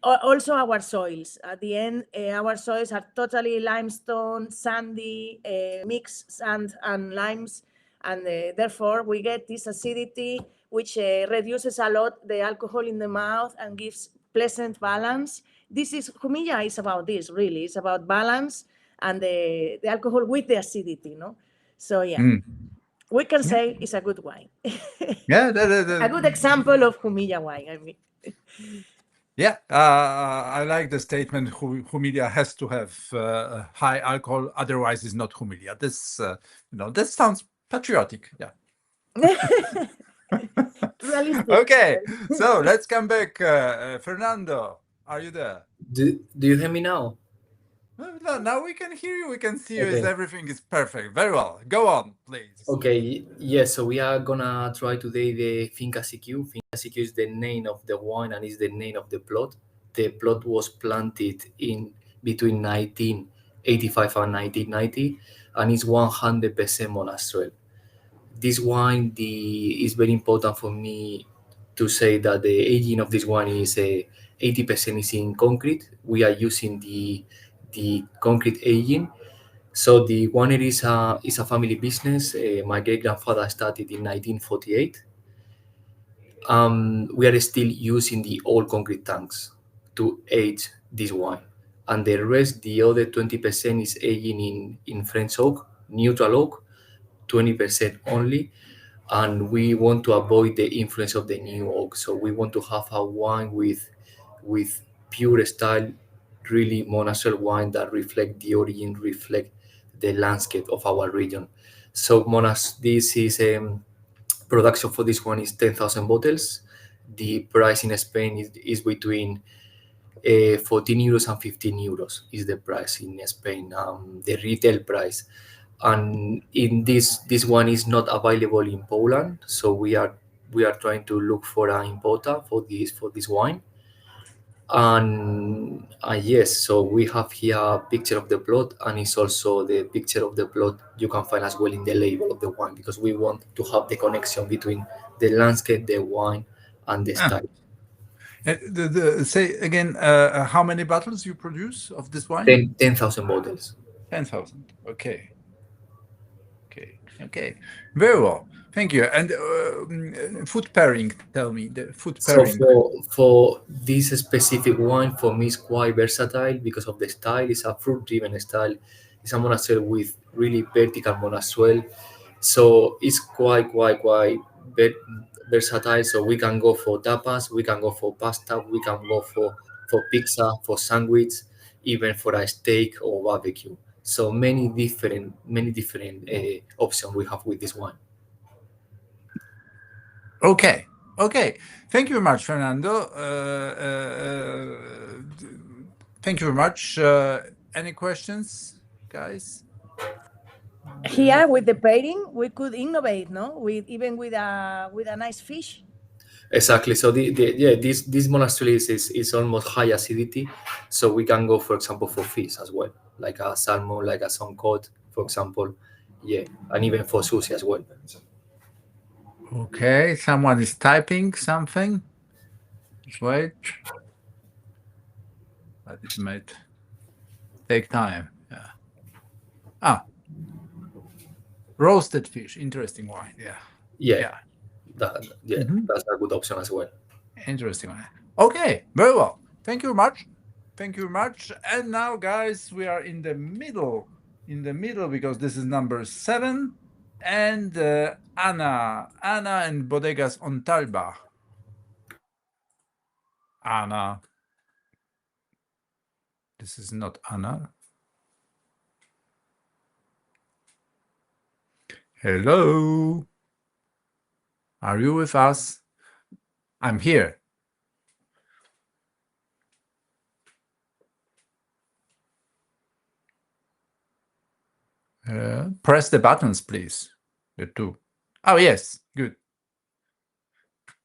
also our soils. At the end, our soils are totally limestone, sandy, mixed sand and limes, and therefore we get this acidity, which reduces a lot the alcohol in the mouth and gives pleasant balance. This is Jumilla is about this, really. It's about balance and the alcohol with the acidity, no? So yeah, we can say it's a good wine. Yeah, A good example of Jumilla wine, I mean. Yeah, I like the statement. Humilia has to have high alcohol, otherwise it's not Humilia. This, this sounds patriotic. Yeah. Realistic. Okay, so let's come back. Fernando, are you there? Do you hear me now? No, now we can hear you. We can see you. Okay. Everything is perfect. Very well. Go on, please. Okay, yes, so we are gonna try today the Finca CQ. Finca CQ is the name of the wine and is the name of the plot. The plot was planted in between 1985 and 1990 and is 100% monastery. This wine is very important for me to say that the aging of this wine is 80% is in concrete. We are using the concrete aging. So the winery is a family business. My great grandfather started in 1948. We are still using the old concrete tanks to age this wine, and the rest, the other 20%, is aging in French oak, neutral oak, 20% only. And we want to avoid the influence of the new oak. So we want to have a wine with pure style, really monastery wine that reflect the origin, reflect the landscape of our region. So this is production for this one is 10,000 bottles. The price in Spain is between 14 euros and 15 euros is the price in Spain, the retail price. And in this one is not available in Poland, so we are trying to look for an importer for this wine. And yes, so we have here a picture of the plot, and it's also the picture of the plot you can find as well in the label of the wine, because we want to have the connection between the landscape, the wine, and the style. Say again, how many bottles you produce of this wine? 10,000 bottles. 10,000. Okay. Okay. Very well. Thank you. And food pairing, tell me, the food So pairing. for this specific wine, for me, is quite versatile because of the style. It's a fruit-driven style. It's a monastery with really vertical monastery. So it's quite versatile. So we can go for tapas, we can go for pasta, we can go for pizza, for sandwich, even for a steak or barbecue. So many different options we have with this wine. Okay. Thank you very much, Fernando. Thank you very much. Any questions, guys? Here with the pairing, we could innovate, no? With a nice fish. Exactly. So this monastery is almost high acidity, so we can go, for example, for fish as well, like a salmon, like a cod, for example. Yeah, and even for sushi as well. Okay, someone is typing something. Just wait. But it might take time. Yeah. Roasted fish, interesting wine. Yeah. That's a good option as well. Interesting one. Okay, very well. Thank you very much. And now, guys, we are in the middle, because this is number 7. And Anna and Bodegas Ontalba. Anna. This is not Anna. Hello. Are you with us? I'm here. Press the buttons, please. The two. Oh, yes. Good.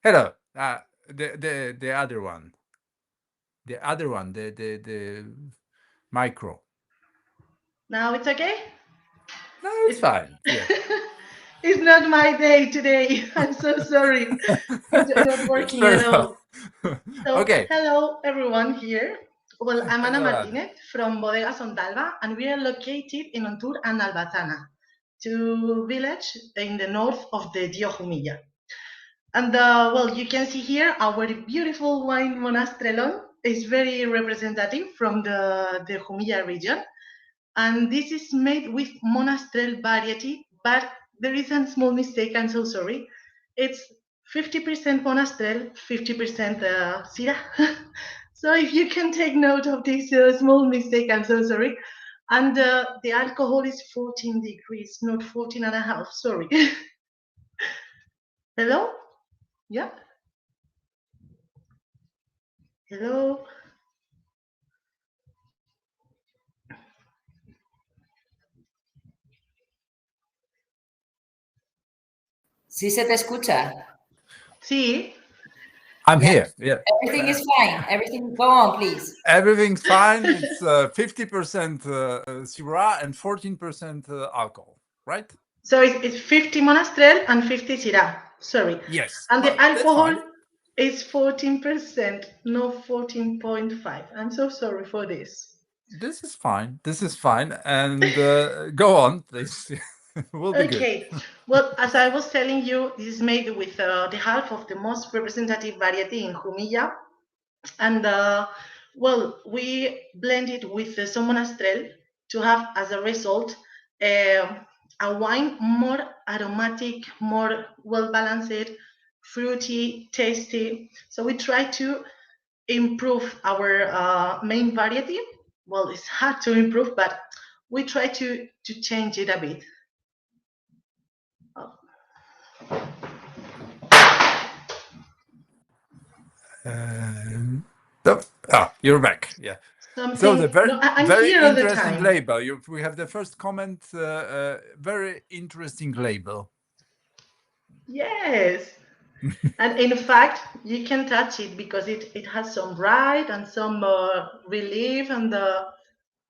Hello. The other one. The other one. The micro. Now it's okay? No, it's fine. Yeah. It's not my day today. I'm so sorry. It's not working Very at well. all. So, Okay. hello everyone here. Well, I'm Ana Hello, Ana. Martinez from Bodegas Ontalva, and we are located in Ontur and Albatana, two villages in the north of the Dio Jumilla. And well, you can see here our beautiful wine Monastrelon is very representative from the Jumilla region. And this is made with Monastrell variety, but there is a small mistake, I'm so sorry. It's 50% Monastrell, 50% Syrah. So if you can take note of this small mistake, I'm so sorry. And the alcohol is 14 degrees, not 14 and a half, sorry. Hello? Yeah? Hello? Sí se te escucha. Sí. I'm here. Yeah. Everything is fine. Everything, go on, please. Everything's fine. It's 50% Syrah and 14% alcohol, right? So it's 50 Monastrell and 50 Syrah. Sorry. Yes. And the Well, that's alcohol fine. is 14%, no 14.5. I'm so sorry for this. This is fine. This is fine. And go on, please. Will be good. Okay. Well, as I was telling you, this is made with the half of the most representative variety in Jumilla. And well, we blend it with some Monastrell to have, as a result, a wine more aromatic, more well-balanced, fruity, tasty. So we try to improve our main variety. Well, it's hard to improve, but we try to change it a bit. You're back. Yeah. So the very here all the interesting time. label. We have the first comment. Very interesting label. Yes. And in fact, you can touch it because it has some bright and some relief, and well,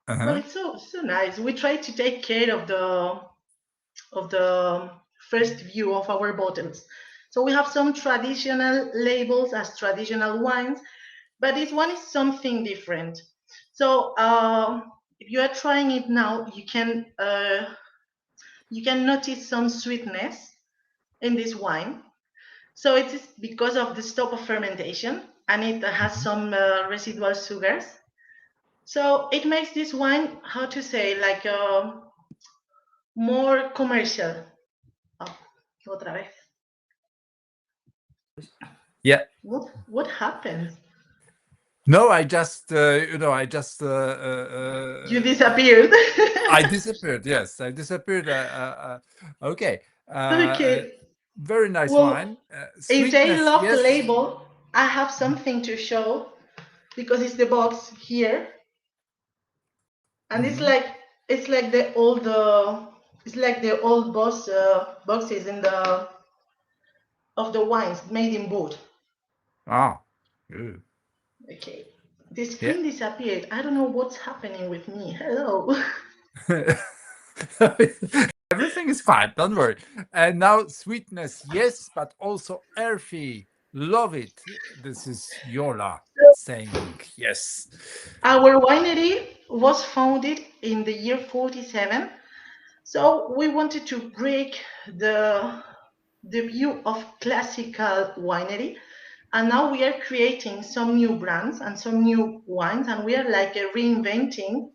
it's so nice. We try to take care of the first view of our bottles. So we have some traditional labels as traditional wines, but this one is something different. So if you are trying it now, you can notice some sweetness in this wine. So it is because of the stop of fermentation, and it has some residual sugars. So it makes this wine, how to say, like more commercial. Oh, otra vez. Yeah. What happened? No, I just You disappeared. I disappeared. Yes, I disappeared. Okay. Okay. Very nice Well, wine. if they Sweetness, love the yes. label, I have something to show because it's the box here, and it's like the old boxes in the of the wines made in wood. Ah, good. Okay, the screen disappeared. I don't know what's happening with me. Hello. Everything is fine. Don't worry. And now sweetness, yes, but also earthy. Love it. This is Yola saying yes. Our winery was founded in the year 47, so we wanted to break the view of classical winery, and now we are creating some new brands and some new wines, and we are like reinventing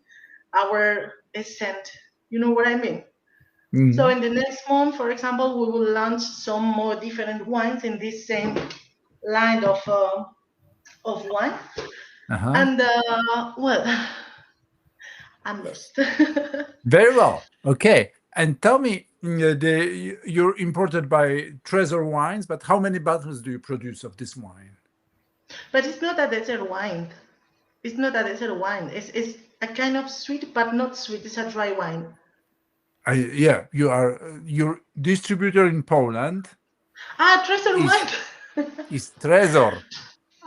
our scent. You know what I mean? So in the next month, for example, we will launch some more different wines in this same line of wine. And well, I'm lost. Very well. Okay. And tell me, you're imported by Treasure Wines, but how many bottles do you produce of this wine? But it's not a dessert wine. It's not a dessert wine. It's a kind of sweet, but not sweet. It's a dry wine. Yeah, you are your distributor in Poland Treasure is wine. is Treasure.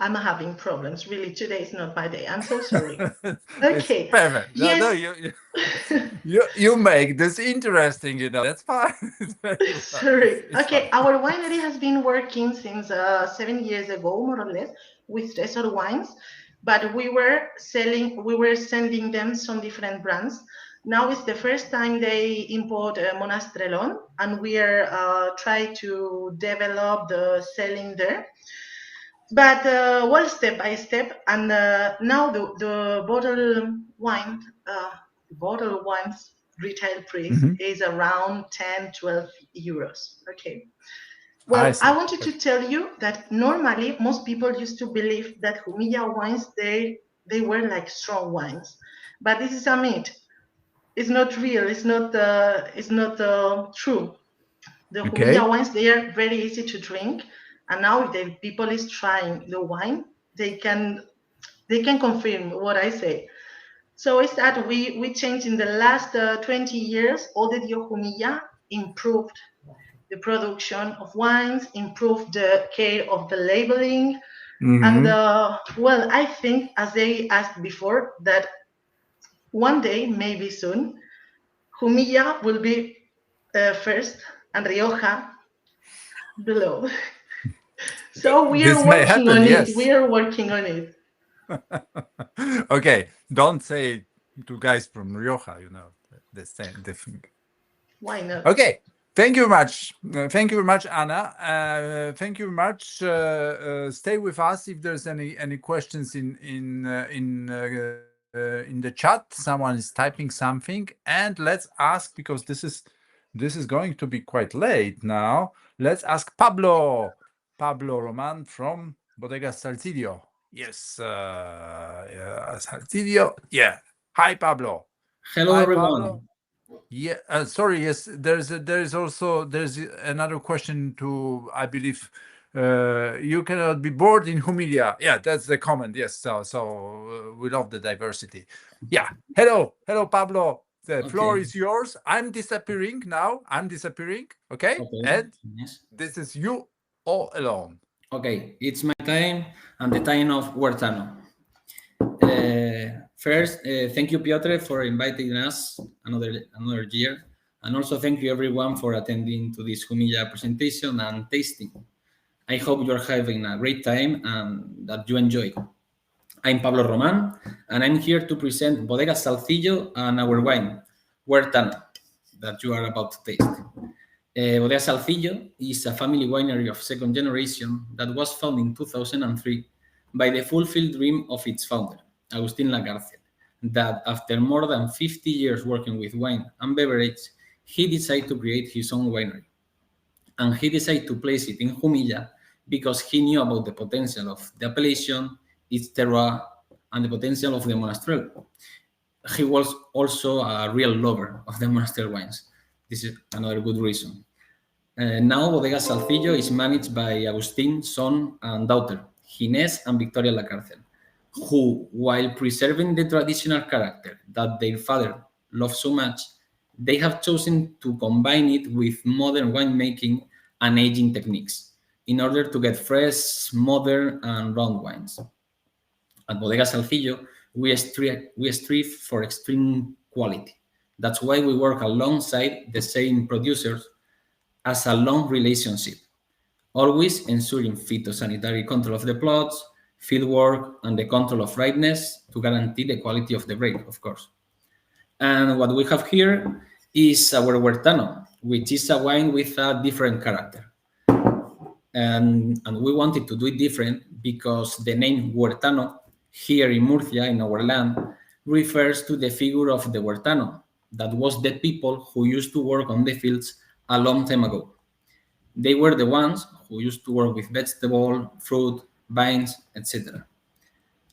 I'm having problems. Really, today is not my day. I'm so sorry. It's Okay. perfect. No, Yes. you make this interesting. That's fine. It's very well. Sorry. It's Okay, fine. our winery has been working since 7 years ago, more or less, with Tresor wines, but we were sending them some different brands. Now it's the first time they import Monastrellon, and we are trying to develop the selling there. But well, step by step, and now the bottle wine's retail price Mhm. is around 10, 12 euros. Okay. I Well, I see. wanted to tell you that normally most people used to believe that Jumilla wines they were like strong wines, but this is a myth. It's not real. It's not true. The Jumilla Okay. wines, they are very easy to drink, and now if the people is trying the wine, they can confirm what I say. So it's that we changed in the last 20 years. All the Dio Jumilla improved the production of wines, improved the care of the labeling, and Hmm. well, I think as they asked before that one day, maybe soon, Jumilla will be first and Rioja below. So we are This may working happen. on it. Yes. We are working on it. Okay. Don't say to guys from Rioja. The same. The thing. Why not? Okay. Thank you very much. Thank you very much, Anna. Thank you very much. Stay with us if there's any questions in the chat. Someone is typing something, and let's ask because this is going to be quite late now. Let's ask Pablo Roman from Bodega Saltillo. Yes, Saltillo. Yeah. Hi, Pablo. Hello, Hi, everyone. Pablo. Yeah, sorry. Yes, there's another question to, I believe, you cannot be bored in Humilia. Yeah, that's the comment. Yes, so we love the diversity. Yeah. Hello, Pablo. The floor Okay. is yours. I'm disappearing now. Okay, Okay. and Yes. this is you all alone. Okay. It's my time and the time of Huertano. First, thank you, Piotr, for inviting us another year, and also thank you everyone for attending to this Humilla presentation and tasting. I hope you're having a great time and that you enjoy. I'm Pablo Roman, and I'm here to present Bodega Salcillo and our wine, Huertano, that you are about to taste. Bodega Salcillo is a family winery of second generation that was founded in 2003 by the fulfilled dream of its founder, Agustin Lagarcia, that after more than 50 years working with wine and beverage, he decided to create his own winery. And he decided to place it in Jumilla because he knew about the potential of the appellation, its terroir, and the potential of the monastrell. He was also a real lover of the monastery wines. This is another good reason. Now Bodega Salcillo is managed by Agustin, son and daughter, Ginés and Victoria Lacarcel, who, while preserving the traditional character that their father loved so much, they have chosen to combine it with modern winemaking and aging techniques in order to get fresh, modern, and round wines. At Bodega Salcillo, we strive for extreme quality. That's why we work alongside the same producers as a long relationship, always ensuring phytosanitary control of the plots, field work, and the control of ripeness to guarantee the quality of the grape, of course. And what we have here is our Huertano, which is a wine with a different character. And we wanted to do it different because the name Huertano here in Murcia, in our land, refers to the figure of the Huertano, that was the people who used to work on the fields a long time ago. They were the ones who used to work with vegetable, fruit, vines, etc.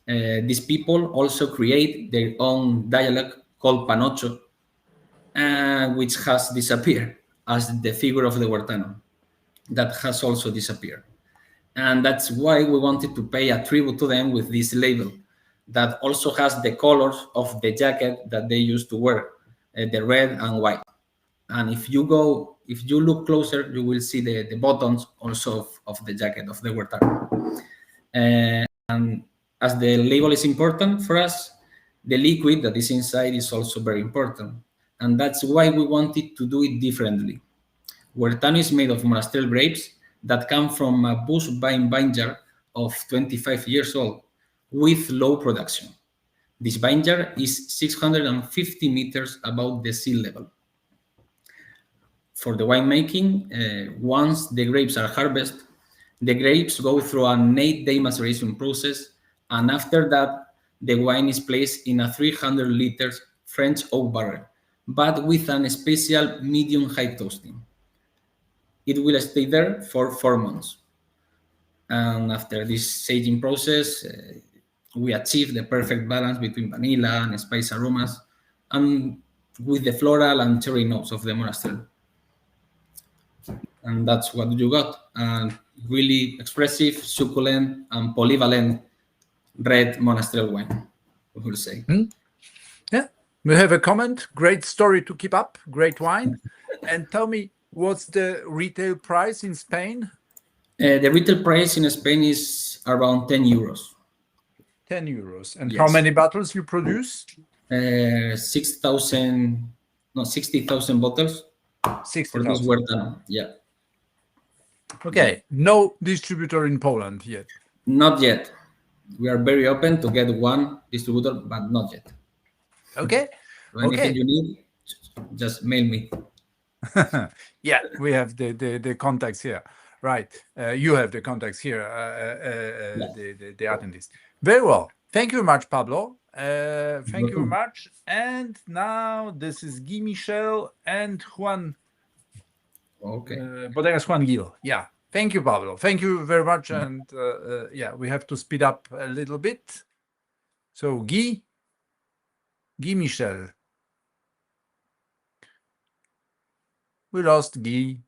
These people also create their own dialect called Panocho, which has disappeared, as the figure of the Huertano, that has also disappeared. And that's why we wanted to pay a tribute to them with this label that also has the colors of the jacket that they used to wear, the red and white. And if you look closer, you will see the buttons also of the jacket of the Huertano. And as the label is important for us, the liquid that is inside is also very important. And that's why we wanted to do it differently. Huertano is made of monastery grapes that come from a bush vine vineyard of 25 years old with low production. This vineyard is 650 meters above the sea level. For the winemaking, once the grapes are harvested, the grapes go through an 8-day maceration process, and after that, the wine is placed in a 300 liters French oak barrel, but with an special medium-high toasting. It will stay there for 4 months. And after this aging process, we achieve the perfect balance between vanilla and spice aromas, and with the floral and cherry notes of the monastery. And that's what you got. And really expressive, succulent, and polyvalent red monastery wine, we will say. Yeah, we have a comment. Great story to keep up. Great wine. And tell me, what's the retail price in Spain? The retail price in Spain is around 10 euros. 10 euros. And Yes. how many bottles you produce? 60,000 bottles. 60,000. For this Huertano, yeah. Okay, no distributor in Poland yet. Not yet. We are very open to get one distributor, but not yet. Okay. So anything you need, just mail me. Yeah, we have the contacts here. Right. You have the contacts here, the attendees. Very well. Thank you very much, Pablo. Thank you very much. And now this is Guy Michel and Juan. Okay. Bodegas Juan Gil. Yeah. Thank you, Pablo. Thank you very much. And yeah, we have to speed up a little bit. So Guy Michel. We lost Guy.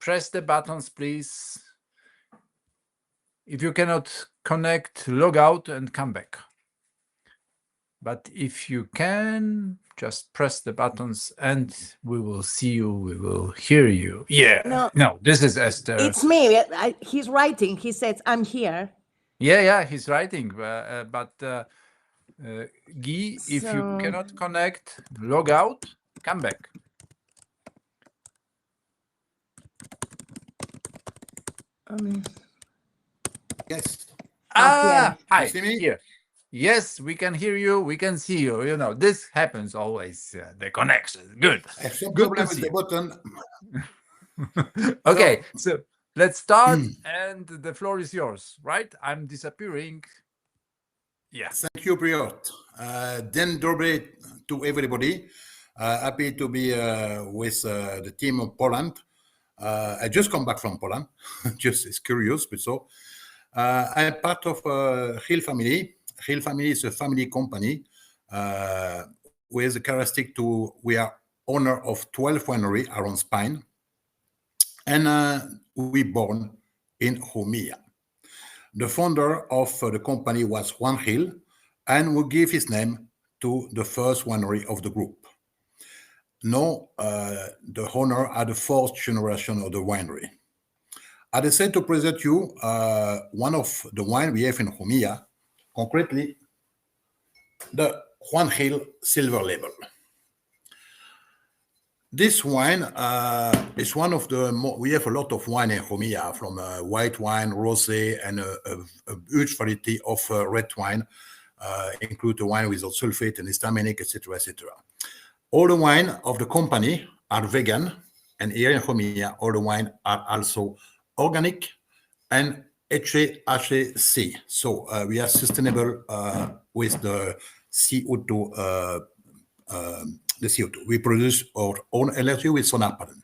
Press the buttons, please. If you cannot connect, log out and come back. But if you can, just press the buttons and we will see you, we will hear you. Yeah. No, this is Esther. It's me. He's writing. He says, I'm here. Yeah, he's writing. But Guy, if you cannot connect, log out, come back. Yes. Hi. You see me? Here. Yes, we can hear you. We can see you. You know, this happens always. The connection. Good. I have some Good problem to with see the you. button. Okay, so let's start, and the floor is yours. Right? I'm disappearing. Yeah. Thank you, Priot. Then dobre to everybody. Happy to be with the team of Poland. I just come back from Poland. Just is curious, but so I'm part of Hill family. Hill family is a family company with a characteristic to we are owner of 12 winery around Spain, and we born in Jumilla. The founder of the company was Juan Hill, and we gave his name to the first winery of the group. Now, the owner are the fourth generation of the winery. I decided to present you one of the wine we have in Jumilla, concretely the Juan Hill Silver Label. This wine is one of the we have a lot of wine in Jumilla, from white wine, rosé, and a huge variety of red wine, include the wine without sulfate and histaminic, etc., etc. All the wine of the company are vegan, and here in Jumilla, all the wine are also organic and HACC. So we are sustainable with the CO2. The CO2. We produce our own energy with solar panel.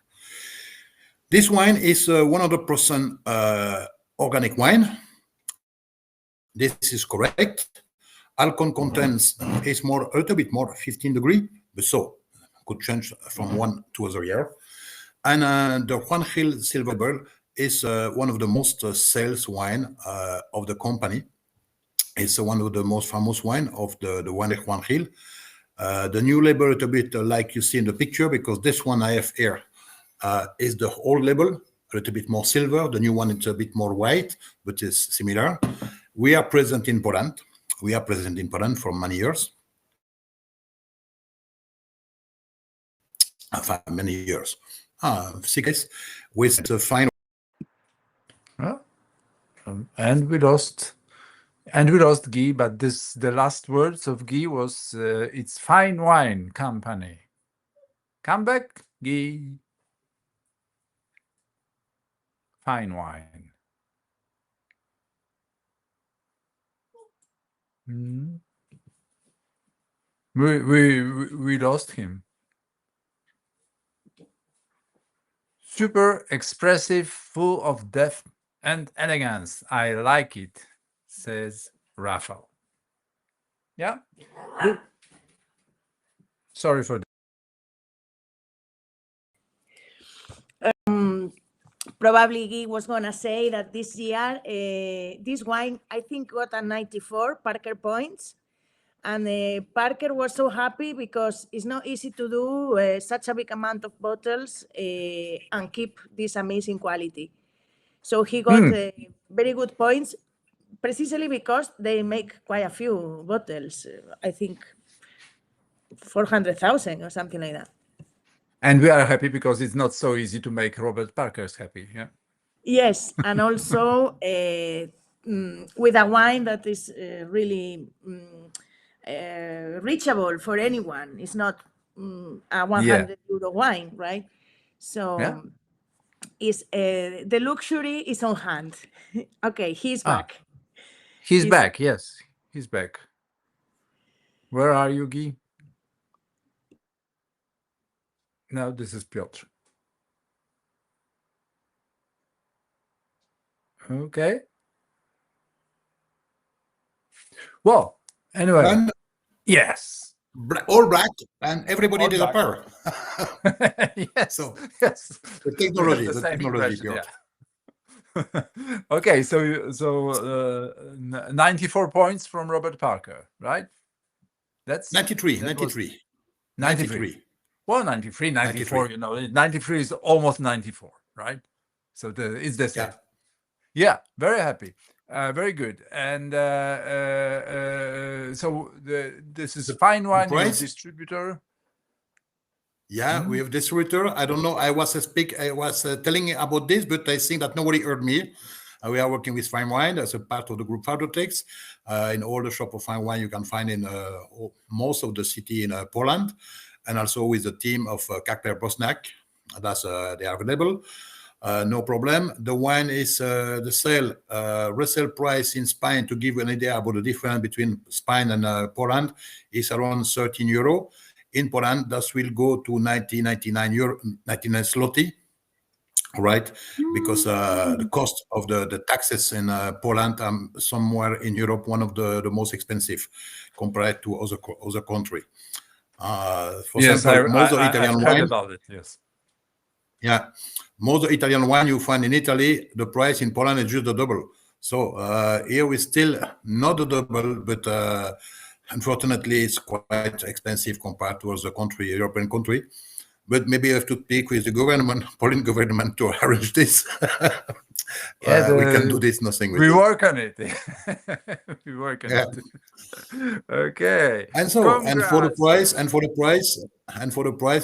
This wine is 100% organic wine. This is correct. Alcohol contents is more a little bit more 15 degree, but so could change from one to other year. And the Juan Gil Silver Label is one of the most sales wine of the company. It's one of the most famous wine of the winery Juan Gil. The new label is a bit like you see in the picture, because this one I have here is the old label, a little bit more silver. The new one is a bit more white, but it's similar. We are present in Poland. We are present in Poland for many years. Many years. 6 days with the fine. And we lost Guy, but the last words of Guy was it's fine wine company. Come back, Guy. Fine wine. We lost him. Super expressive, full of depth and elegance. I like it, says Rafael. Yeah. Sorry for that. Probably Guy was going to say that this year, this wine, I think, got a 94 Parker points. And Parker was so happy because it's not easy to do such a big amount of bottles and keep this amazing quality. So he got very good points, precisely because they make quite a few bottles. I think 400,000 or something like that. And we are happy because it's not so easy to make Robert Parker's happy. Yeah. Yes, and also with a wine that is really reachable for anyone. It's not a 100 euro wine, right? So is the luxury is on hand. Okay, he's back. He's back. Yes, he's back. Where are you, Guy? No, this is Piotr. Okay. Well, anyway. And yes. All black, and everybody disappear. Yes. So yes. the technology, Piotr. Yeah. Okay, so 94 points from Robert Parker, right? That's 93. Well, 93, 94, you know, 93 is almost 94, right? So it's the same. Yeah, very happy. Very good. And so this is a fine wine, your distributor. Yeah, we have distributor. I don't know. I was telling about this, but I think that nobody heard me. We are working with fine wine as a part of the group Fadrotex. In all the shop of fine wine you can find in most of the city in Poland, and also with the team of Kakler Bosnak. That's they are available. No problem. The wine is the resale price in Spain, to give you an idea about the difference between Spain and Poland, is around 13 euro. In Poland, that will go to 99 zloty, right? Because the cost of the taxes in Poland are somewhere in Europe one of the most expensive compared to other country. For example, most of Italian wine. About it, yes. Yeah, most Italian wine you find in Italy, the price in Poland is just the double. So here we still not the double, but unfortunately it's quite expensive compared to other country, European country. But maybe I have to speak with the government, Polish government, to arrange this. We can do this, nothing with we it. Work on it. We work on it. Okay. And so, and for the price, I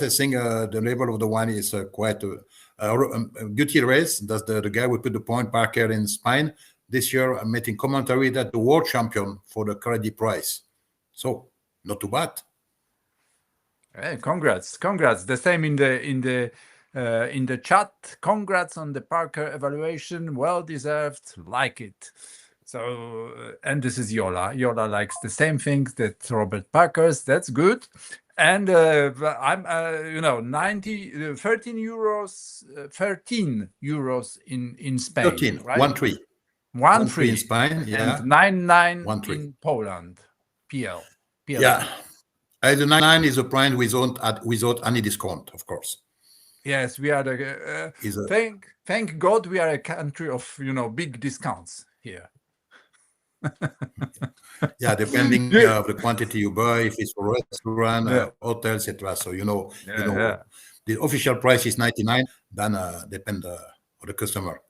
think the level of the wine is quite Gutierrez. That's the guy who put the point Parker in Spain. This year, I'm making commentary that the world champion for the Cardi prize. So, not too bad. Hey, congrats. The same in the chat. Congrats on the Parker evaluation. Well deserved. Like it. So, and this is Yola. Yola likes the same things that Robert Parker's. That's good. and I'm 13 euros in Spain, 13, right? 1-3. 1-3 in Spain, yeah. and 9-9 1-3. in Poland. PL. Yeah. The 9 is a price without any discount, of course. Yes, we are the thank God we are a country of big discounts here. Yeah, depending of the quantity you buy, if it's for restaurant, hotel, etc. So the official price is 99. Then depend on the customer.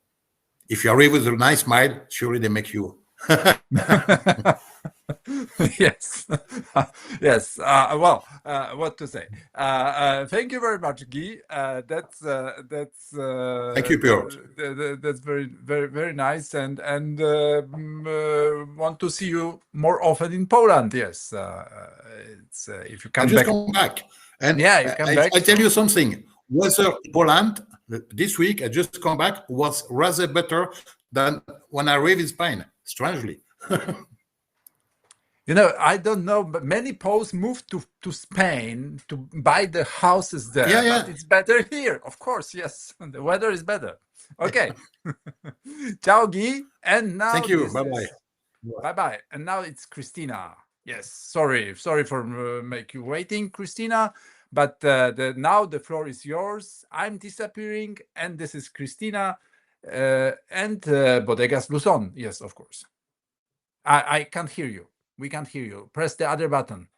If you arrive with a nice smile, surely they make you. Yes, yes. Well, what to say? Thank you very much, Guy. That's Thank you, Piotr. That's very, very, very nice, and want to see you more often in Poland. Yes, it's if you come I just back. come back, and yeah, you come back. I tell you something. Weather in Poland this week, I just come back, was rather better than when I arrived in Spain. Strangely. I don't know, but many Poles moved to Spain to buy the houses there. Yeah. But it's better here, of course. Yes, the weather is better. Okay. Ciao, Guy. And now thank you. Bye-bye. Bye-bye. And now it's Christina. Yes, sorry for make you waiting, Christina. But now the floor is yours. I'm disappearing, and this is Christina and Bodegas Luzon. Yes, of course. I can't hear you. We can't hear you. Press the other button.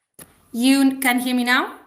You can hear me now?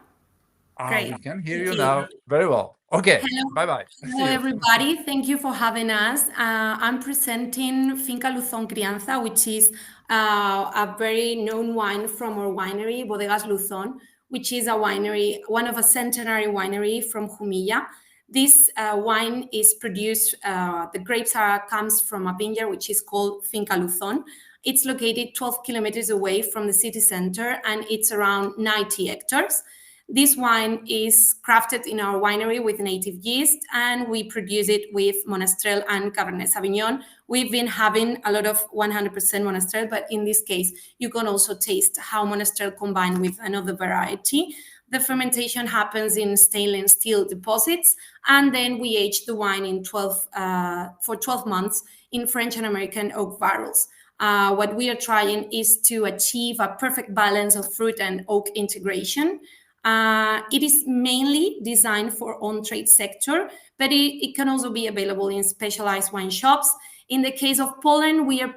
Great. We can hear you now. Very well. Okay. Hello. Bye-bye. Hello, everybody. Thank you for having us. I'm presenting Finca Luzon Crianza, which is a very known wine from our winery, Bodegas Luzon, which is a winery, one of a centenary winery from Jumilla. This wine is produced, the grapes comes from a vineyard which is called Finca Luzon. It's located 12 kilometers away from the city center, and it's around 90 hectares. This wine is crafted in our winery with native yeast, and we produce it with Monastrell and Cabernet Sauvignon. We've been having a lot of 100% Monastrell, but in this case, you can also taste how Monastrell combined with another variety. The fermentation happens in stainless steel deposits, and then we age the wine for 12 months in French and American oak barrels. What we are trying is to achieve a perfect balance of fruit and oak integration. It is mainly designed for on-trade sector, but it can also be available in specialized wine shops. In the case of Poland, we are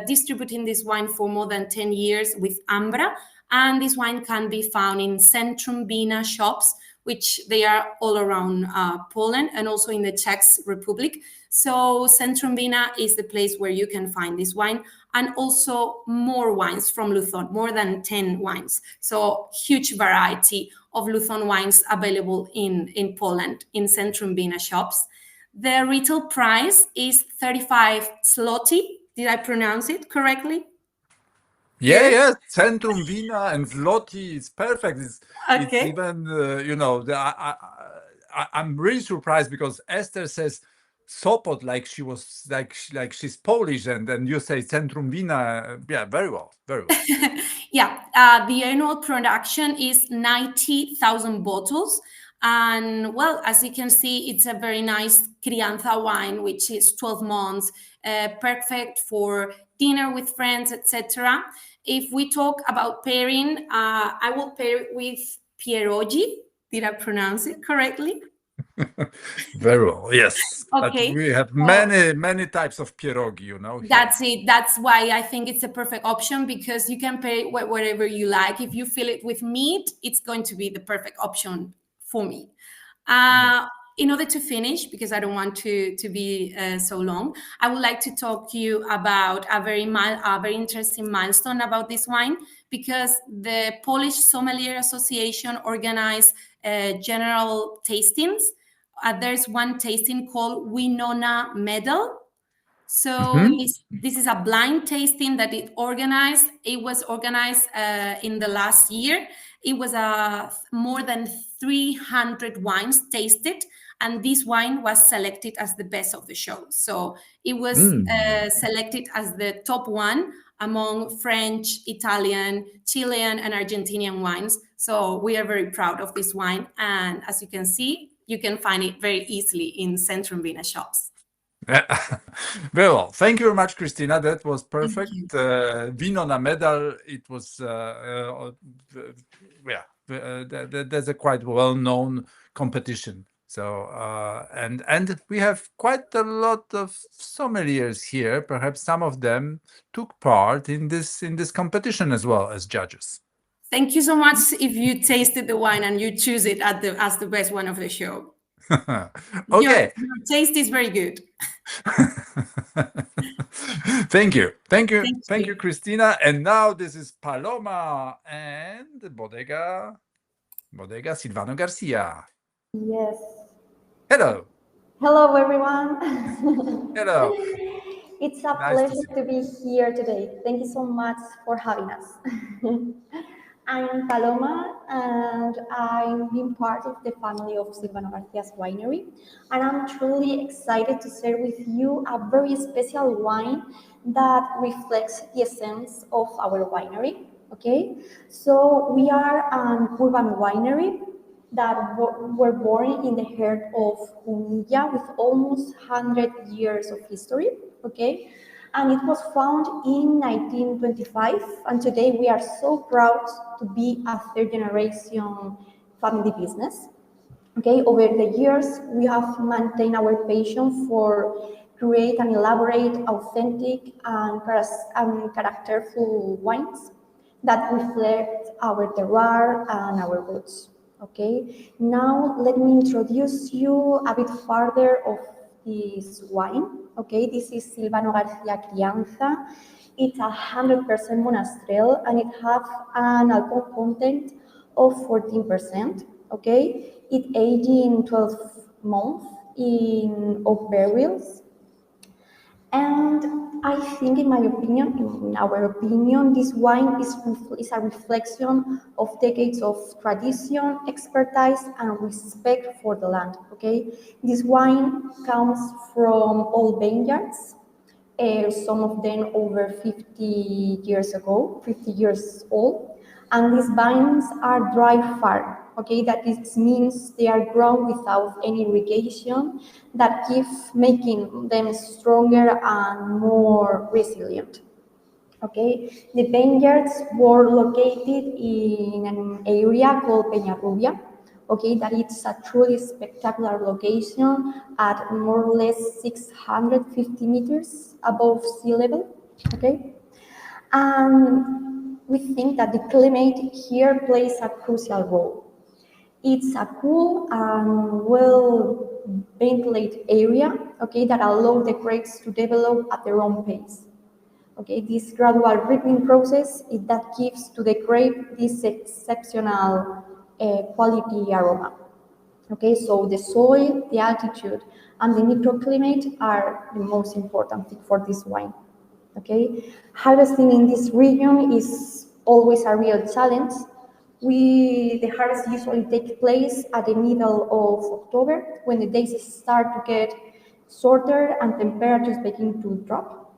distributing this wine for more than 10 years with Ambra, and this wine can be found in Centrum Vina shops, which they are all around Poland and also in the Czech Republic. So Centrum Vina is the place where you can find this wine, and also more wines from Luzon, more than 10 wines. So huge variety of Luzon wines available in Poland, in Centrum Vina shops. The retail price is 35 zloty. Did I pronounce it correctly? Yes. Centrum Vina and Zloty is perfect. It's even, I'm really surprised because Esther says Sopot like she was like she's Polish, and then you say Centrum Vina. Yeah, very well. Yeah, the annual production is 90,000 bottles. And well, as you can see, it's a very nice crianza wine, which is 12 months, perfect for dinner with friends, etc. If we talk about pairing, I will pair it with pierogi. Did I pronounce it correctly? Very well, yes. Okay. But we have many types of pierogi, here. That's it. That's why I think it's a perfect option, because you can pair it with whatever you like. If you fill it with meat, it's going to be the perfect option for me. In order to finish, because I don't want to be so long, I would like to talk to you about a very interesting milestone about this wine, because the Polish Sommelier Association organized general tastings. There's one tasting called Winona Medal. So this is a blind tasting that it organized. It was organized in the last year. It was more than 300 wines tasted, And this wine was selected as the best of the show. So it was selected as the top one among French, Italian, Chilean, and Argentinian wines. So we are very proud of this wine. And as you can see, you can find it very easily in Centrum Vina shops. Very well. Thank you very much, Christina. That was perfect. Vino na medal. It was, there's a quite well-known competition. So, and we have quite a lot of sommeliers here. Perhaps some of them took part in this competition as well as judges. Thank you so much if you tasted the wine and you choose it as the best one of the show. Okay. Your taste is very good. Thank you, Christina. And now this is Paloma and Bodega Silvano Garcia. Yes. Hello. Hello, everyone. Hello. It's a Nice pleasure to be here today. Thank you so much for having us. I'm Paloma, and I'm being part of the family of Silvano Garcia's winery. And I'm truly excited to share with you a very special wine that reflects the essence of our winery. Okay, so we are an urban winery that were born in the heart of Jumilla with almost 100 years of history. Okay, and it was founded in 1925, and today we are so proud to be a third generation family business. Okay, over the years we have maintained our passion for create and elaborate authentic and characterful wines that reflect our terroir and our roots. Okay, now let me introduce you a bit further of this wine. Okay, this is Silvano Garcia Crianza. It's 100% monastrell and it has an alcohol content of 14%. Okay, it aged in 12 months in oak barrels. And I think, in our opinion, this wine is a reflection of decades of tradition, expertise, and respect for the land. Okay, this wine comes from old vineyards, some of them over 50 years old, and these vines are dry farm. Okay, that it means they are grown without any irrigation, that keeps making them stronger and more resilient. Okay, the vineyards were located in an area called Peñarrubia. Okay, that it's a truly spectacular location at more or less 650 meters above sea level. Okay, and we think that the climate here plays a crucial role. It's a cool and well ventilated area, okay, that allows the grapes to develop at their own pace. Okay, this gradual ripening process is that gives to the grape this exceptional quality aroma. Okay, so the soil, the altitude, and the microclimate are the most important thing for this wine. Okay, harvesting in this region is always a real challenge. The harvest usually takes place at the middle of October when the days start to get shorter and temperatures begin to drop.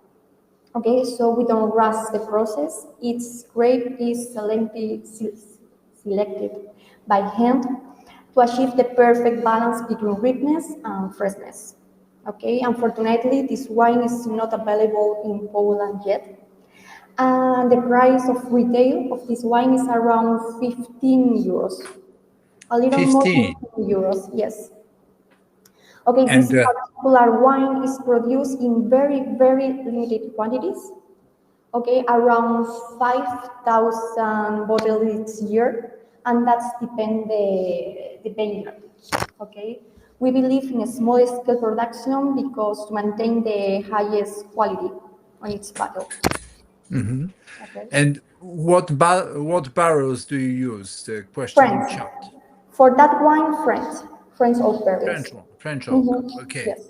Okay, so we don't rush the process. Each grape is selected by hand to achieve the perfect balance between ripeness and freshness. Okay, unfortunately, this wine is not available in Poland yet. And the price of retail of this wine is around 15 euros. A little 15. more than 15 euros, yes. Okay, this particular wine is produced in very, very limited quantities. Okay, around 5,000 bottles each year, and that's depend the vineyard. Okay, we believe in a small scale production because to maintain the highest quality on each bottle. Mm-hmm. Okay. And what barrels do you use? The question in chat. For that wine, French oak barrels. French oak. Okay. Yes.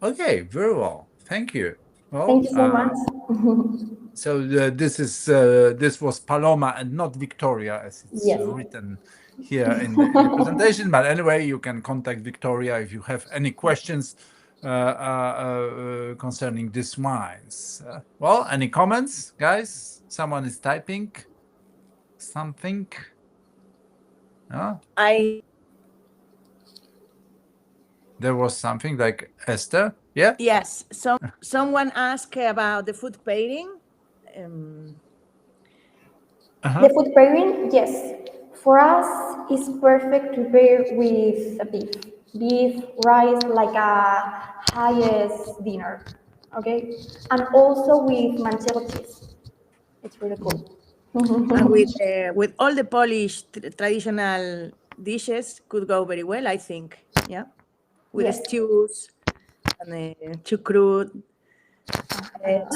Okay, very well. Thank you. Well, thank you so much. So this was Paloma and not Victoria, as it's Yes. written here in the presentation. But anyway, you can contact Victoria if you have any questions concerning these wines. Well, any comments, guys? Someone is typing something. There was something like Esther. Yeah. Yes. Someone asked about the food pairing. The food pairing, yes. For us, it's perfect to pair with beef. Beef, rice, like a highest dinner, okay? And also with manchego cheese. It's really cool. And with all the Polish traditional dishes could go very well, I think. Yeah, with Yes. stews and chucrut,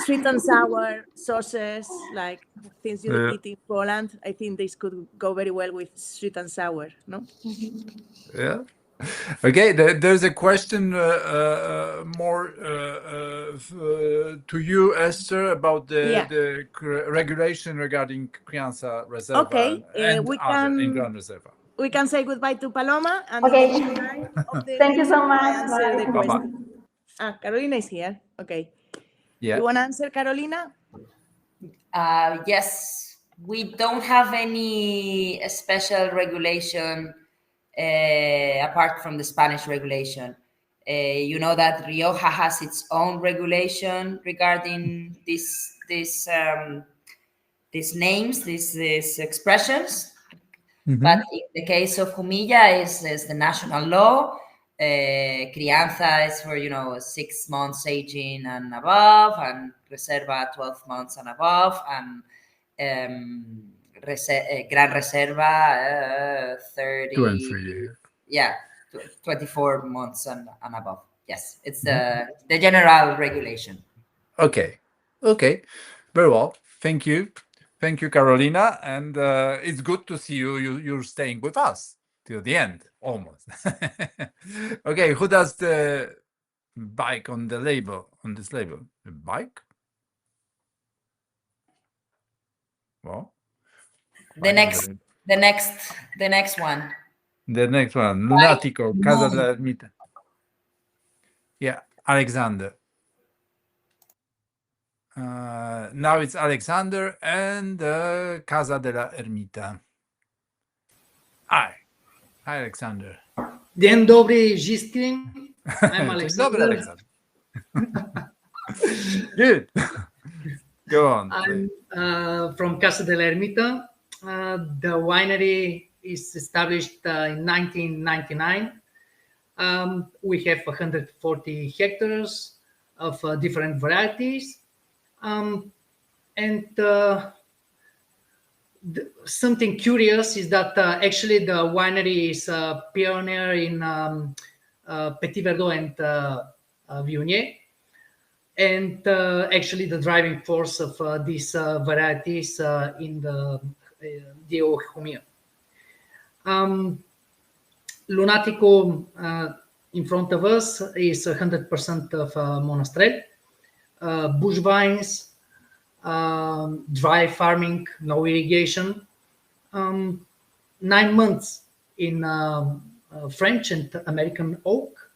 sweet and sour sauces, like things you eat in Poland. I think this could go very well with sweet and sour. No. Yeah. Okay, there's a question more to you, Esther, about the regulation regarding Crianza Reserva Okay, and other in Gran Reserva. We can say goodbye to Paloma, and okay. in the meantime of the Thank you so much. I answer the Bye. question. Carolina is here. Okay. Yeah. You want to answer, Carolina? Yes, we don't have any special regulation apart from the Spanish regulation. You know that Rioja has its own regulation regarding these names, these expressions. Mm-hmm. But in the case of Jumilla, is the national law. Crianza is for 6 months aging and above, and Reserva 12 months and above, and Gran Reserva 30. 2 and 3. Yeah, 24 months and above. Yes, it's the general regulation. Okay. Very well. Thank you, Carolina, and it's good to see you. You're staying with us till the end, almost. Okay, who does the bike on the label? On this label, the bike. Well, the next one. The next one, Lunatico, Casa de la Ermita. Yeah, Alexander. Now it's Alexander and Casa de la Ermita. Hi, Alexander. Dzień dobry, wszystkim. I'm Alexander. Dzień dobry, Alexander. Good. Go on. I'm from Casa de la Ermita. The winery is established in 1999. We have 140 hectares of different varieties. Something curious is that actually the winery is a pioneer in Petit Verdot and Viognier. And actually the driving force of these varieties in the Jumilla. Lunatico in front of us is 100% of Monastrell. Bush vines, dry farming, no irrigation. 9 months in French and American oak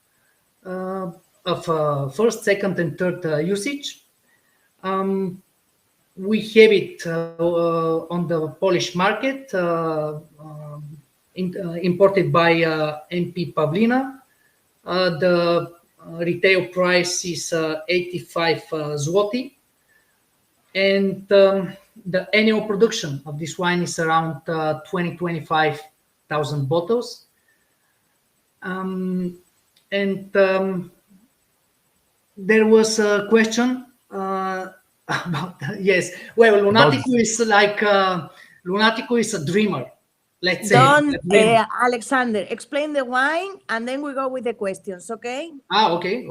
of first, second, and third usage. We have it on the Polish market, imported by MP Pavlina. The retail price is 85 zloty. And the annual production of this wine is around 25,000 bottles. There was a question about yes. Well, Lunatico is like Lunatico is a dreamer. Let's say. Alexander, explain the wine, and then we go with the questions. Okay? Okay.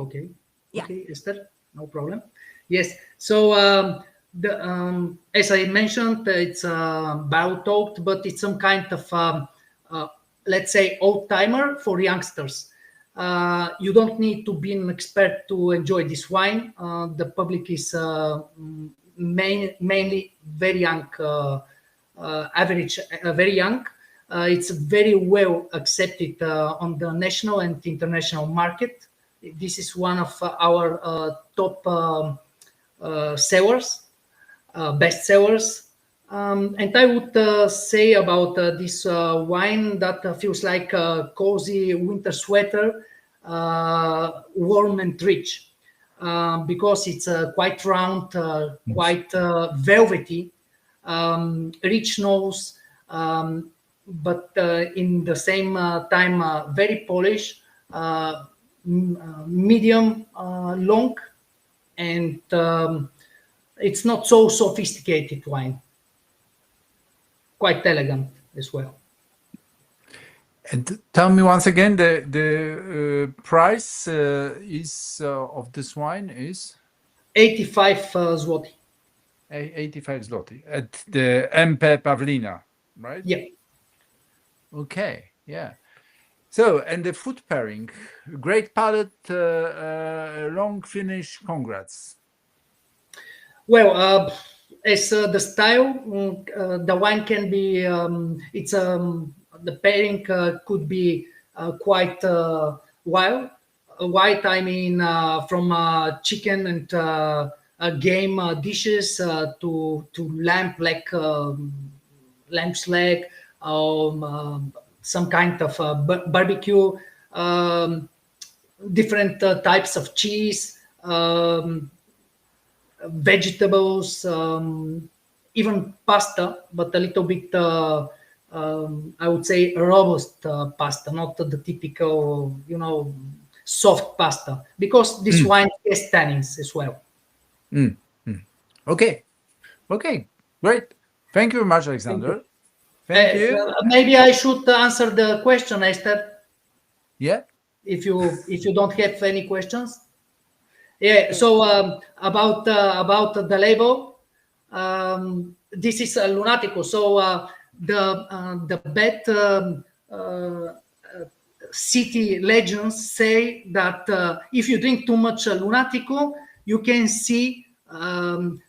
Yeah. Okay, Esther, no problem. Yes. So as I mentioned, it's barrel oaked, but it's some kind of let's say old timer for youngsters. You don't need to be an expert to enjoy this wine. The public is mainly very young, very young. It's very well accepted on the national and international market. This is one of our top sellers, best sellers. And I would say about this wine that feels like a cozy winter sweater, warm and rich, because it's quite round, quite velvety, rich nose, but in the same time very polished, medium long, and it's not so sophisticated wine. Quite elegant as well. And tell me once again, the price is of this wine is 85 zloty. 85 zloty at the MP Pavlina, right? Yeah. Okay, yeah. So, and the food pairing, great palate, long finish, congrats. Well, as the style, the wine can be, the pairing could be quite wild. White, I mean, from chicken and game dishes to lamb's leg, some kind of barbecue, different types of cheese, vegetables, even pasta, but a little bit, I would say, robust pasta, not the typical, soft pasta, because this wine has tannins as well. Okay, great. Thank you very much, Alexander. Thank you. Maybe I should answer the question, Esther. Yeah. If you don't have any questions. Yeah. So about the label, this is a Lunatico. So the bad city legends say that if you drink too much Lunatico, you can see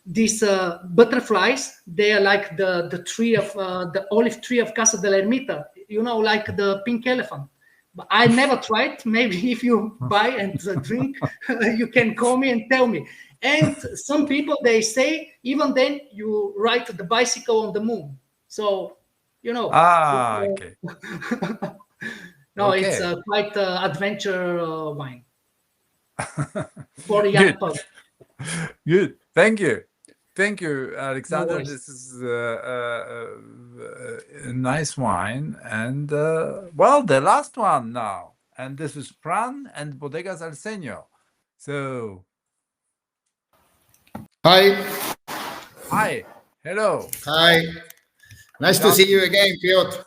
these butterflies. They are like the tree of the olive tree of Casa de la Ermita. Like the pink elephant. But I never tried. Maybe if you buy and drink, you can call me and tell me. And some people, they say, even then you ride the bicycle on the moon. So, okay. No, okay. It's quite adventure wine for young people. Good. Thank you, Alexander. No, this is a nice wine. And well, the last one now. And this is Fran and Bodegas Arsenio. So. Hi. Hello. Hi. Nice to see you again, Piotr.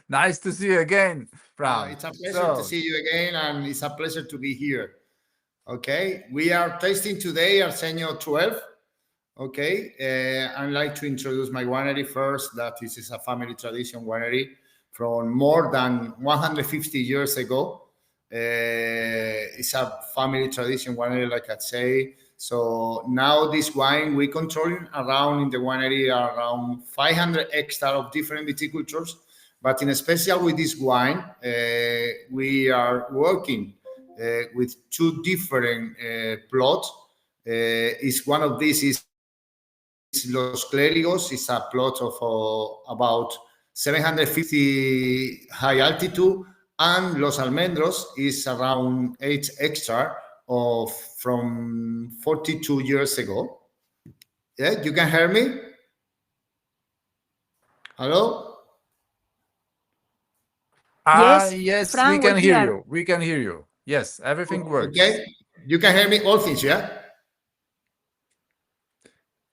Nice to see you again, Fran. It's a pleasure to see you again, and it's a pleasure to be here. Okay, we are tasting today Arsenio 12. Okay, I'd like to introduce my winery first. That this is a family tradition winery from more than 150 years ago. It's a family tradition winery, like I say. So now this wine, we control around in the winery around 500 hectares of different viticultures. But in special with this wine, we are working with two different plots. Is one of these is Los Clérigos. It's a plot of about 750 high altitude, and Los Almendros is around 8 hectares of from 42 years ago. Yeah, you can hear me? Hello? Yes, Fran, we can hear you. We can hear you. Yes, everything works. Okay, you can hear me, all things, yeah?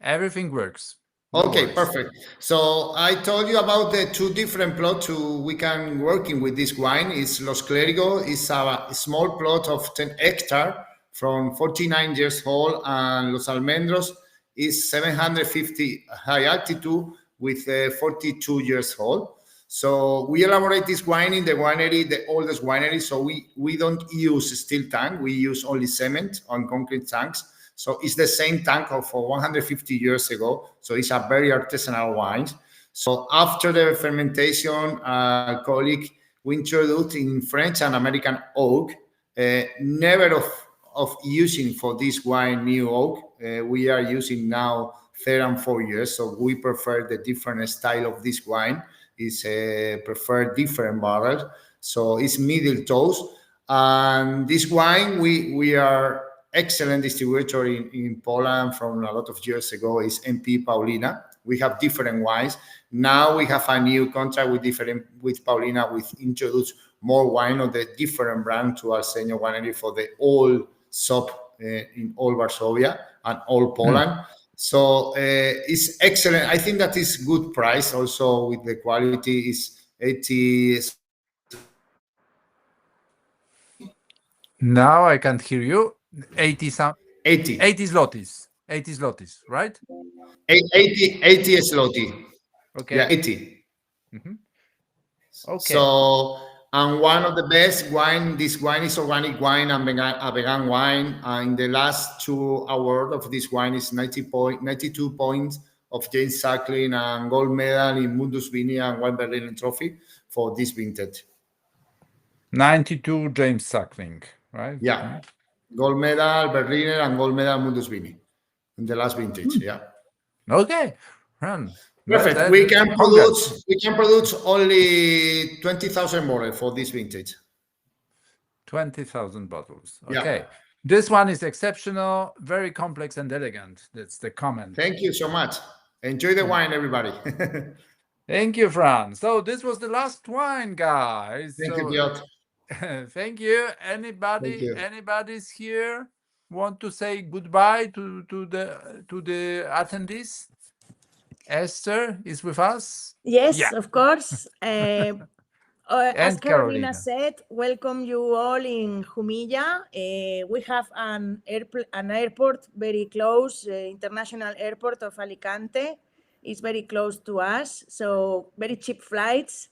Everything works. Okay, perfect. So I told you about the two different plots we can working with this wine. It's Los Clérigos. It's a small plot of 10 hectares from 49 years old, and Los Almendros is 750 high altitude with 42 years old. So we elaborate this wine in the winery, the oldest winery. So we don't use steel tank. We use only cement on concrete tanks. So it's the same tank of 150 years ago. So it's a very artisanal wine. So after the fermentation, colleague, we introduced in French and American oak, never of using for this wine new oak. We are using now 3 and 4 years. So we prefer the different style of this wine. Is prefer different barrels. So it's middle toast. And this wine, we are excellent distributor in Poland from a lot of years ago is MP Paulina. We have different wines. Now we have a new contract with Paulina. We introduce more wine of the different brand to our senior winery for the all shop in all Varsovia and all Poland. So it's excellent. I think that is good price also with the quality is 80. Now I can't hear you. 80 zlotys. 80 zlotys, right? 80 zloty. Okay. Yeah, 80. Okay. So, and one of the best wine, this wine is organic wine and a vegan wine. And the last 2 awards of this wine is 92 points of James Suckling and gold medal in Mundus Vini and Wine Berlin Trophy for this vintage. 92 James Suckling, right? Yeah. Gold medal Berliner and gold medal Mundus Vini in the last vintage. Yeah. Okay. Perfect. We can produce only 20,000 bottles for this vintage. 20,000 bottles. Okay. Yeah. This one is exceptional, very complex and elegant. That's the comment. Thank you so much. Enjoy the wine, everybody. Thank you, Fran. So this was the last wine, guys. Thank you, Piotr. Thank you. Anybody's here want to say goodbye to the attendees? Esther is with us. Yes, of course. As Carolina Carolina said, welcome you all in Jumilla. We have an airport very close, international airport of Alicante. It's very close to us, so very cheap flights.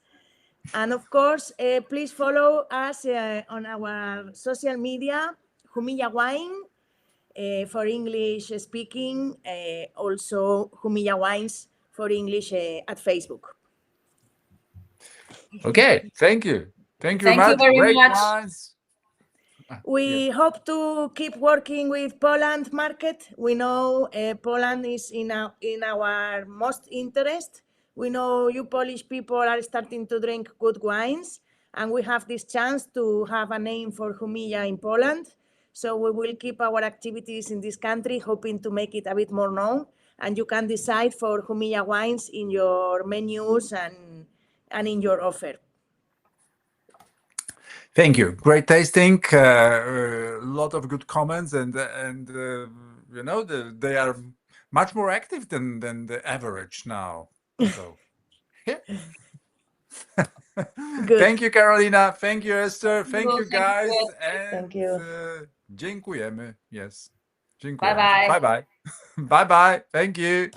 And of course, please follow us on our social media, Jumilla Wine, for English speaking, also Jumilla Wines for English at Facebook. Okay, thank you. Thank you Thank you very Great much. wines. We hope to keep working with Poland market. We know Poland is in our most interest. We know you Polish people are starting to drink good wines, and we have this chance to have a name for Jumilla in Poland. So we will keep our activities in this country, hoping to make it a bit more known. And you can decide for Jumilla wines in your menus and in your offer. Thank you. Great tasting. A lot of good comments, and you know they are much more active than the average now. So, yeah. Thank you, Carolina. Thank you, Esther. Thank you, guys. Thank you. Dziękujemy. Yes. Bye bye. Bye bye. Bye bye. Thank you.